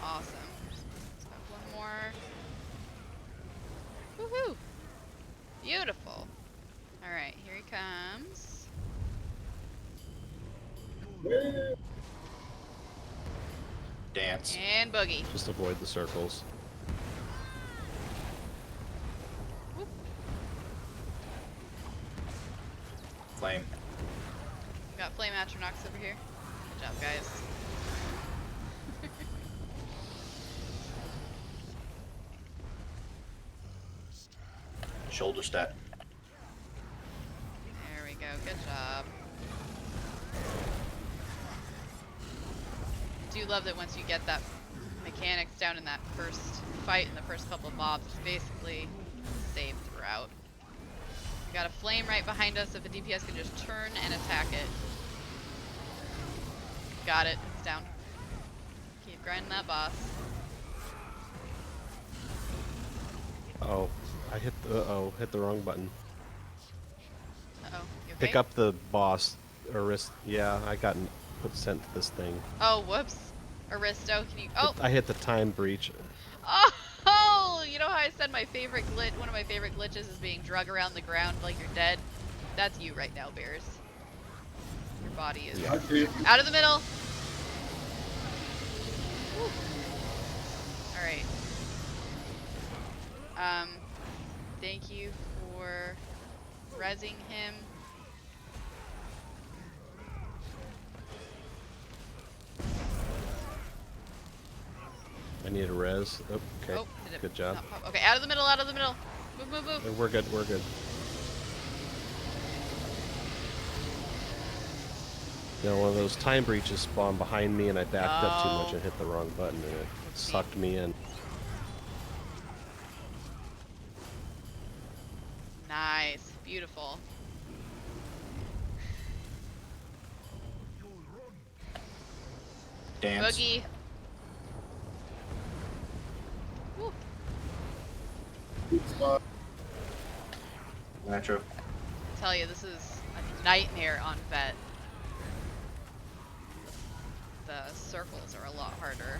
Awesome. Let's have one more. Woohoo! Beautiful. Alright, here he comes. Dance. And boogie. Just avoid the circles. Whoop. Flame. We got flame atronachs over here. Good job, guys. Shoulder stat. There we go. Good job. I do love that once you get that mechanics down in that first fight in the first couple of mobs, it's basically saved throughout. We got a flame right behind us, if the DPS can just turn and attack it. Got it. It's down. Keep grinding that boss. Oh, I hit the wrong button. Uh-oh. You okay? Pick up the boss. Yeah, I got put sent to this thing. Oh, whoops. Aristo, can you... Oh! I hit the time breach. Oh! You know how I said my favorite glitch, one of my favorite glitches is being drug around the ground like you're dead? That's you right now, Bears. Your body is out of the middle. Alright. Thank you for rezzing him. I need a res. Oh, okay. Oh, good job. Okay, out of the middle, out of the middle. Move, move, move. We're good, we're good. No, one of those time breaches spawned behind me, and I backed up too much Oh. and hit the wrong button, and it sucked me in. Nice. Beautiful. Dance. Boogie. Woo. Metro. I tell you, this is a nightmare on vet. The circles are a lot harder.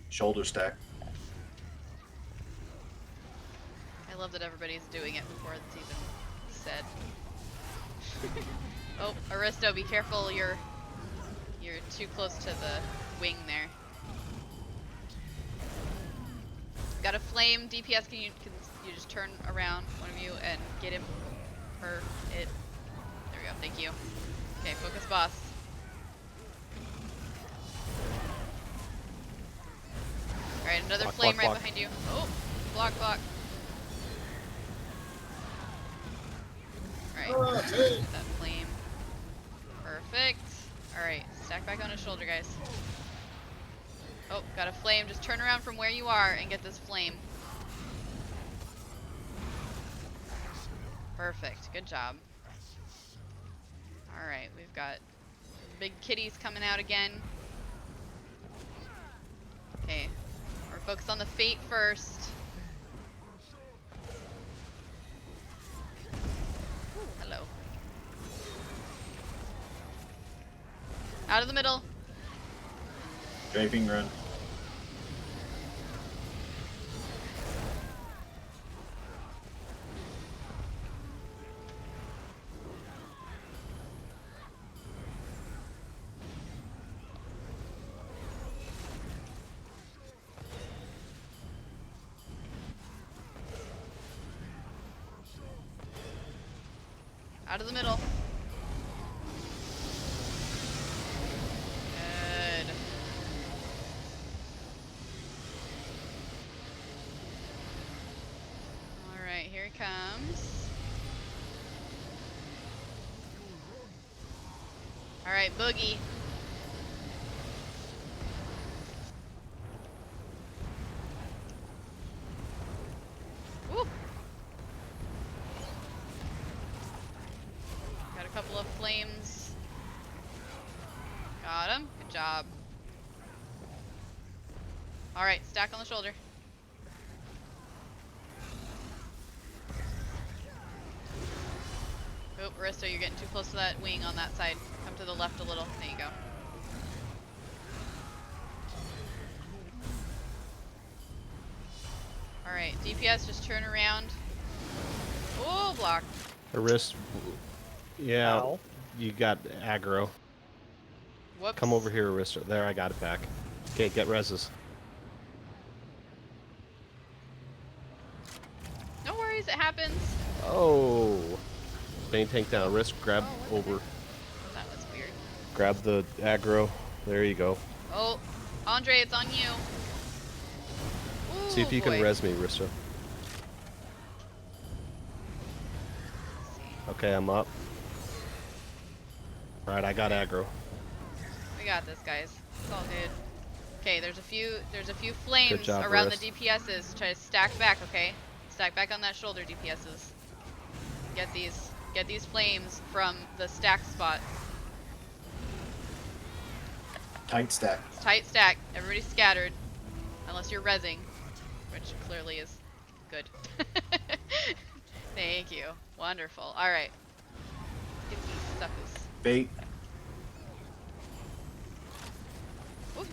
Shoulder stack. I love that everybody's doing it before it's even said. Oh, Aristo, be careful, you're too close to the wing there. Got a flame, DPS, can you just turn around, one of you, and get him, her, it. There we go, thank you. Okay, focus boss. Alright, another Block, flame block, right block. behind you. Oh, block, block. Alright, that flame. Perfect. Alright, stack back on his shoulder, guys. Oh, got a flame. Just turn around from where you are and get this flame. Perfect. Good job. Alright, we've got big kitties coming out again. Okay, we're focused on the fate first. Ooh, hello. Out of the middle. Draping run. Out of the middle. Good. Alright, here he comes. Alright, Boogie. Woo! Got a couple of flames. Got him. Good job. Alright, stack on the shoulder. Oh, Aristo, you're getting too close to that wing on that side. Come to the left a little. There you go. Alright, DPS, just turn around. Oh, block. Arist, yeah, Ow. you got aggro. Whoops. Come over here, Aristo. There, I got it back. Okay, get reses. No worries, it happens. Oh, main tank down. Risk, grab Oh, over. That was weird. Grab the aggro. There you go. Oh, Andre, it's on you. Ooh, See if you boy. can res me, Risto. Okay, I'm up. Alright, I got aggro. We got this, guys. It's all good. Okay, there's a few flames job, around Riss. the DPSs. Try to stack back, okay? Stack back on that shoulder, DPSs. Get these flames from the stack spot. Tight stack. Tight stack. Everybody's scattered, unless you're rezzing, which clearly is good. Thank you. Wonderful. All right. Get these suckers. Bait. Ooh.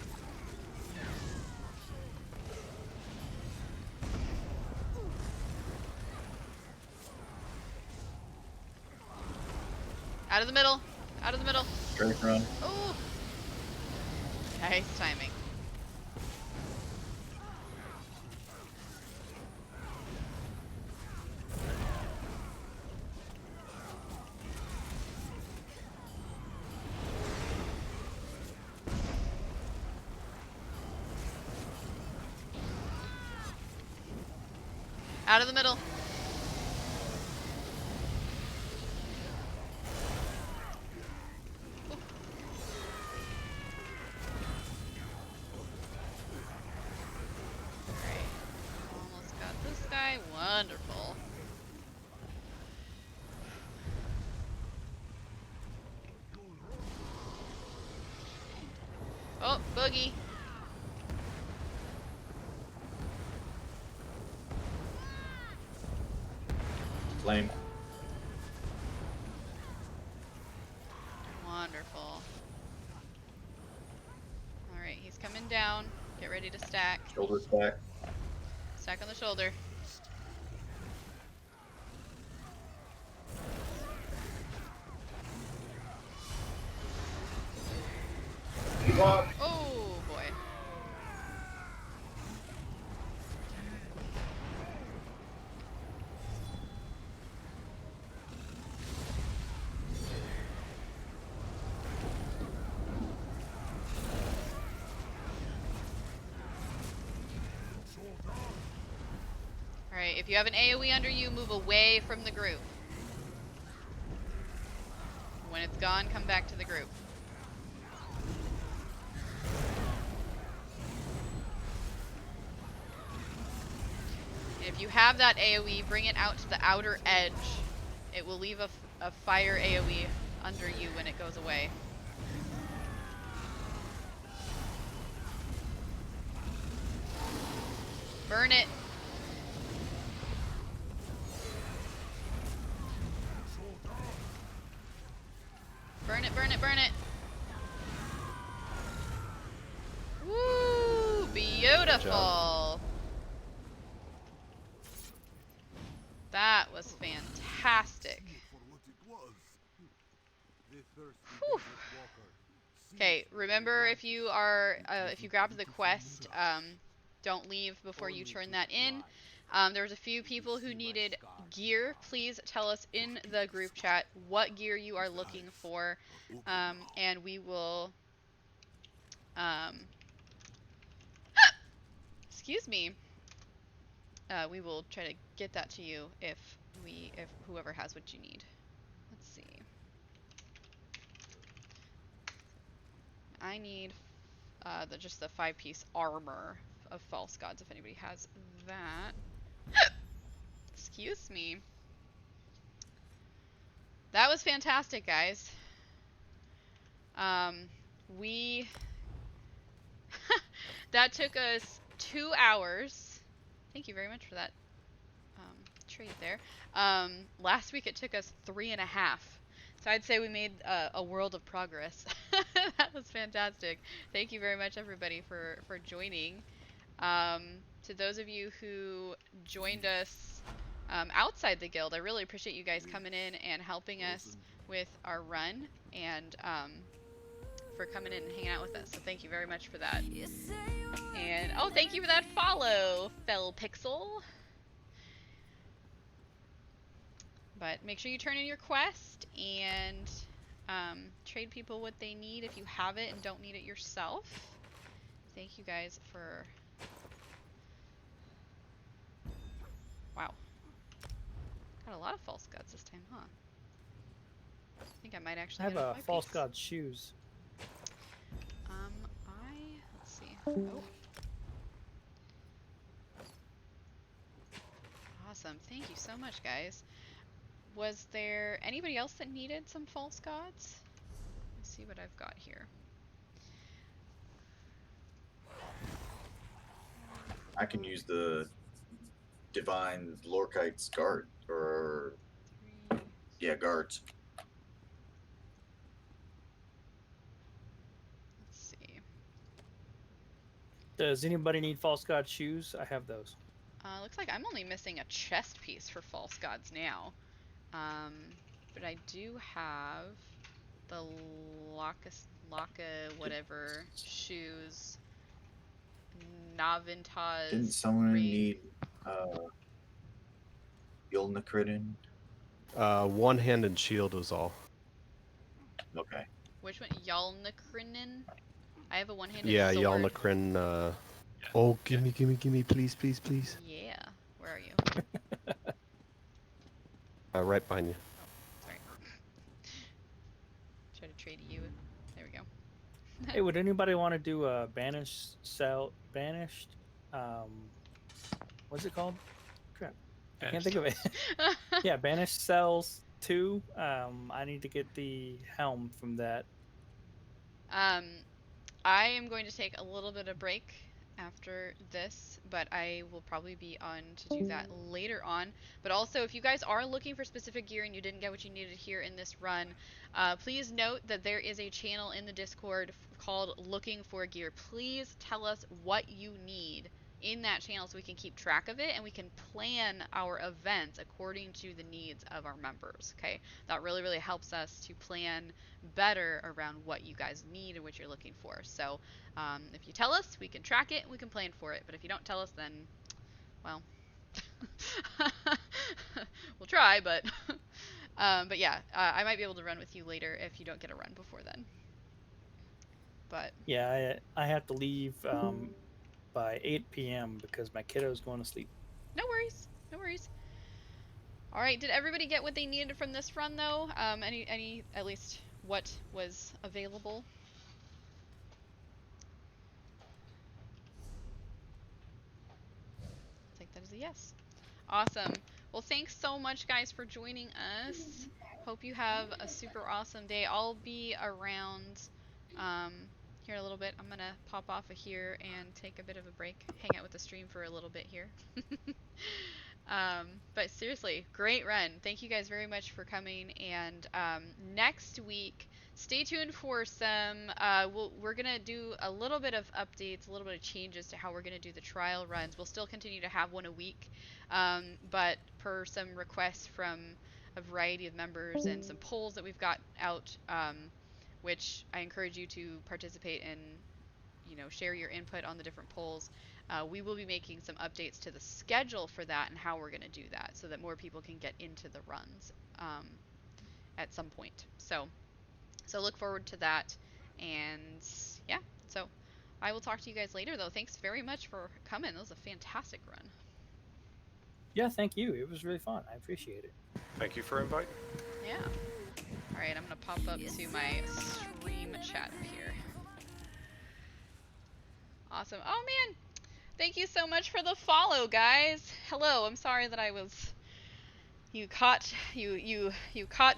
Out of the middle. Out of the middle. Drape run. Ooh. Nice timing. Out of the middle. guy? Wonderful. Oh, boogie. Flame. Wonderful. Alright, he's coming down. Get ready to stack. Shoulder stack. Stack on the shoulder. Oh boy. Alright, if you have an AoE under you, move away from the group. When it's gone, come back to the group. If you have that AoE, bring it out to the outer edge. It will leave a fire AoE under you when it goes away. Burn it. Burn it, burn it, burn it. Woo! Beautiful. That was fantastic. Whew. Okay, remember if you grabbed the quest, don't leave before you turn that in. There was a few people who needed gear. Please tell us in the group chat what gear you are looking for, and we will, excuse me, we will try to get that to you if whoever has what you need. Let's see. I need just the 5-piece armor of false gods if anybody has that. Excuse me. That was fantastic, guys. We that took us 2 hours. Thank you very much for that trade there. Last week it took us 3.5. So I'd say we made a world of progress. That was fantastic. Thank you very much, everybody, for joining. To those of you who joined us outside the guild, I really appreciate you guys coming in and helping us with our run, and for coming in and hanging out with us. So thank you very much for that. And oh, thank you for that follow, Fell Pixel. But make sure you turn in your quest and trade people what they need if you have it and don't need it yourself. Thank you guys for... Wow. Got a lot of false gods this time, huh? I think I might actually I have get a a false 5-piece. god shoes. Let's see. Oh. Awesome. Thank you so much, guys. Was there anybody else that needed some false gods? Let's see what I've got here. I can use the Divine Lorkite's guard, or yeah, guards. Let's see. Does anybody need false god shoes? I have those. Looks like I'm only missing a chest piece for false gods now. But I do have the Laka whatever shoes. Navinta's Didn't someone ring. need Yolnakridin? One-handed shield was all. Okay. Which one? Yalnakrinin? I have a one-handed Yeah, sword. Yalnakrin. Oh, gimme, please, please, please. Yeah. Where are you? Right behind you. Sorry. Try to trade you. There we go. Hey, would anybody want to do a banished, what's it called? Crap. I can't think of it. Yeah, Banished Cells 2. I need to get the helm from that. I am going to take a little bit of break after this, but I will probably be on to do that later on. But also, if you guys are looking for specific gear and you didn't get what you needed here in this run, please note that there is a channel in the Discord called Looking for Gear. Please tell us what you need in that channel so we can keep track of it and we can plan our events according to the needs of our members. Okay, that really, really helps us to plan better around what you guys need and what you're looking for. So if you tell us, we can track it and we can plan for it. But if you don't tell us, then, well, we'll try. But yeah, I might be able to run with you later if you don't get a run before then. But yeah, I have to leave by 8 p.m. because my kiddo's going to sleep. No worries. No worries. All right. Did everybody get what they needed from this run, though? Any at least what was available? I'll take that as a yes. Awesome. Well, thanks so much, guys, for joining us. Hope you have a super awesome day. I'll be around here a little bit. I'm going to pop off of here and take a bit of a break, hang out with the stream for a little bit here. But seriously, great run. Thank you guys very much for coming. And next week, stay tuned for some, we're going to do a little bit of updates, a little bit of changes to how we're going to do the trial runs. We'll still continue to have one a week, but per some requests from a variety of members and some polls that we've got out, which I encourage you to participate in, share your input on the different polls. We will be making some updates to the schedule for that and how we're going to do that so that more people can get into the runs at some point. So look forward to that. And yeah, so I will talk to you guys later, though. Thanks very much for coming. That was a fantastic run. Yeah, thank you. It was really fun. I appreciate it. Thank you for inviting. Yeah. All right, I'm going to pop up to my stream chat here. Awesome. Oh, man. Thank you so much for the follow, guys. Hello. I'm sorry that I was... You caught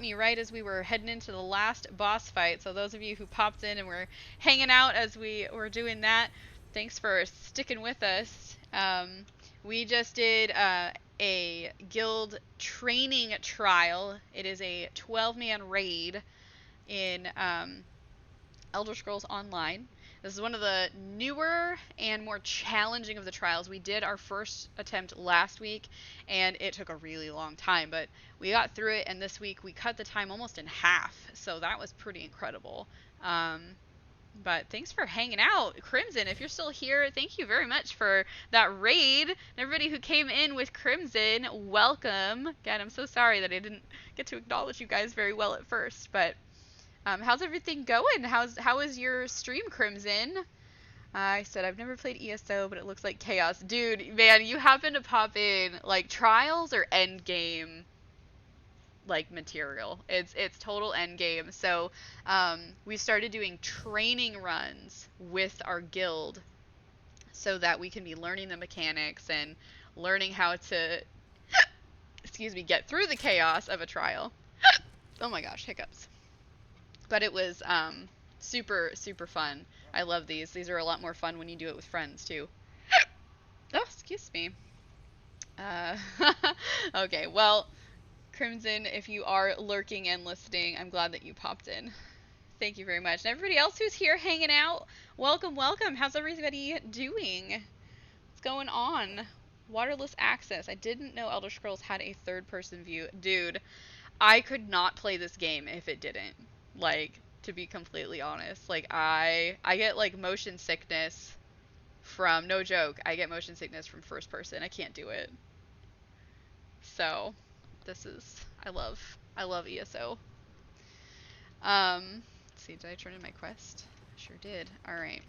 me right as we were heading into the last boss fight. So those of you who popped in and were hanging out as we were doing that, thanks for sticking with us. We just did a guild training trial. It is a 12-man raid in Elder Scrolls Online. This is one of the newer and more challenging of the trials. We did our first attempt last week, and it took a really long time, but we got through it, and this week we cut the time almost in half, so that was pretty incredible. But thanks for hanging out. Crimson, if you're still here, thank you very much for that raid. And everybody who came in with Crimson, welcome. Again, I'm so sorry that I didn't get to acknowledge you guys very well at first, but how's everything going? How is your stream, Crimson? I said I've never played ESO, but it looks like chaos. Dude, man, you happen to pop in like trials or end game like material. It's total end game. So we started doing training runs with our guild so that we can be learning the mechanics and learning how to get through the chaos of a trial. Oh my gosh, hiccups. But it was super, super fun. I love these. These are a lot more fun when you do it with friends, too. Oh, excuse me. Okay, well, Crimson, if you are lurking and listening, I'm glad that you popped in. Thank you very much. And everybody else who's here hanging out, welcome, welcome. How's everybody doing? What's going on? Waterless access. I didn't know Elder Scrolls had a third-person view. Dude, I could not play this game if it didn't. Like, to be completely honest. Like, I get, like, motion sickness from, no joke, I get motion sickness from first person. I can't do it. So, this is, I love ESO. Let's see, did I turn in my quest? Sure did. Alright.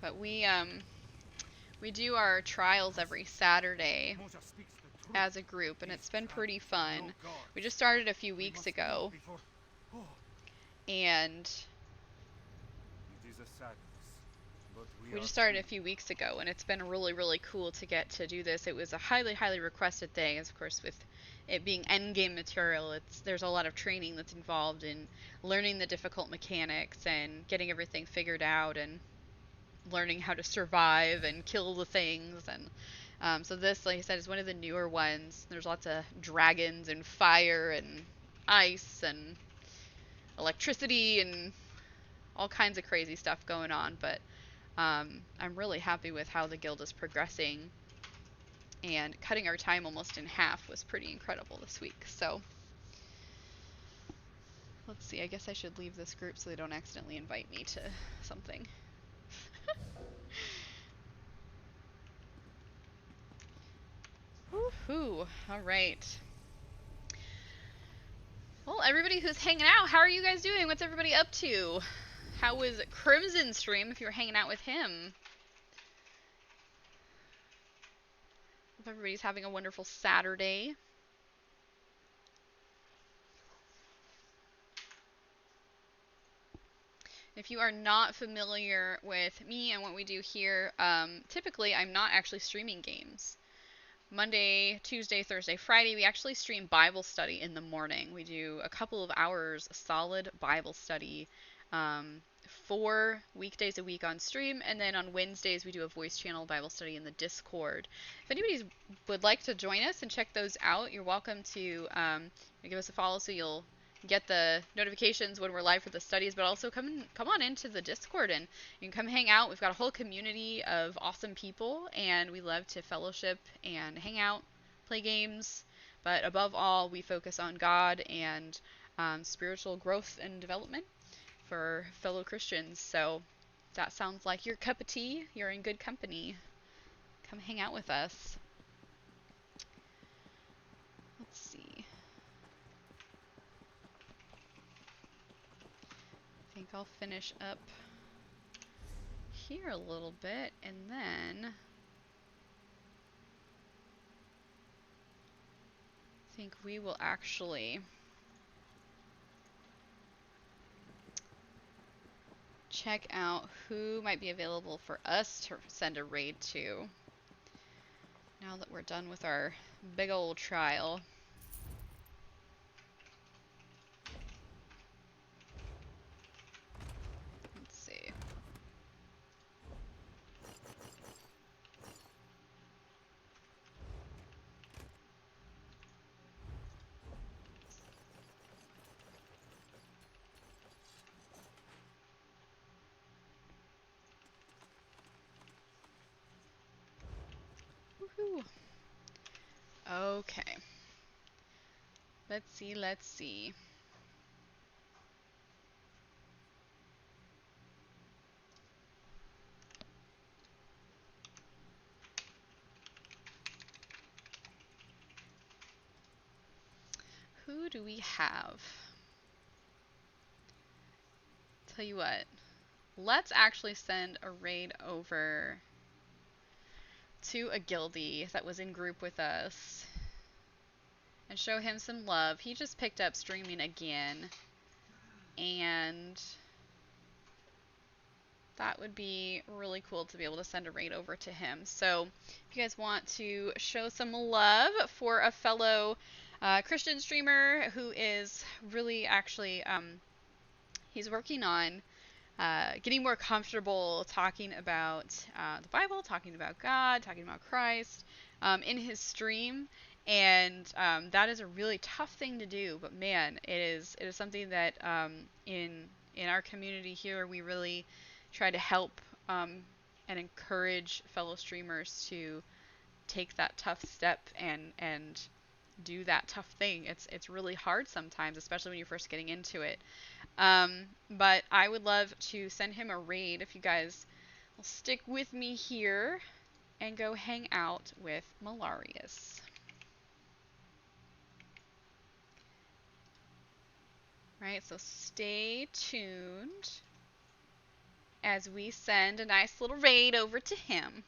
But we do our trials every Saturday as a group, and it's been pretty fun. We just started a few weeks ago, and We just started a few weeks ago, and it's been really, really cool to get to do this. It was a highly, highly requested thing, as of course with it being endgame material. There's a lot of training that's involved in learning the difficult mechanics and getting everything figured out and learning how to survive and kill the things. And so this, like I said, is one of the newer ones. There's lots of dragons and fire and ice and electricity and all kinds of crazy stuff going on, but I'm really happy with how the guild is progressing, and cutting our time almost in half was pretty incredible this week. So let's see, I guess I should leave this group so they don't accidentally invite me to something. Woohoo! All right. Well, everybody who's hanging out, how are you guys doing? What's everybody up to? How was Crimson stream if you were hanging out with him? Hope everybody's having a wonderful Saturday. If you are not familiar with me and what we do here, typically I'm not actually streaming games. Monday, Tuesday, Thursday, Friday, we actually stream Bible study in the morning. We do a couple of hours solid Bible study, 4 weekdays a week on stream, and then on Wednesdays we do a voice channel Bible study in the Discord. If anybody would like to join us and check those out, you're welcome to give us a follow so you'll get the notifications when we're live for the studies, but also come on into the Discord and you can come hang out. We've got a whole community of awesome people, and we love to fellowship and hang out, play games, but above all, we focus on God and spiritual growth and development for fellow Christians. So if that sounds like your cup of tea, you're in good company. Come hang out with us. Let's see. I think I'll finish up here a little bit, and then I think we will actually check out who might be available for us to send a raid to now that we're done with our big old trial. Let's see. Woohoo! Okay. Let's see, let's see. Who do we have? Tell you what, let's actually send a raid over to a guildie that was in group with us and show him some love. He just picked up streaming again, and that would be really cool to be able to send a raid over to him. So if you guys want to show some love for a fellow Christian streamer who is really actually, he's working on getting more comfortable talking about the Bible, talking about God, talking about Christ in his stream. And that is a really tough thing to do, but man, it is something that in our community here we really try to help and encourage fellow streamers to take that tough step and do that tough thing. It's really hard sometimes, especially when you're first getting into it. But I would love to send him a raid if you guys will stick with me here and go hang out with Malarius. Right, so stay tuned as we send a nice little raid over to him.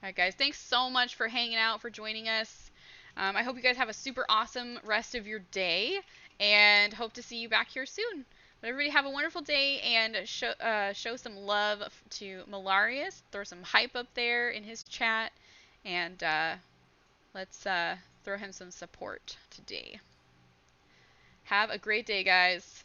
Alright guys, thanks so much for hanging out, for joining us. I hope you guys have a super awesome rest of your day, and hope to see you back here soon. But everybody have a wonderful day, and show some love to Malarius. Throw some hype up there in his chat, and let's throw him some support today. Have a great day, guys.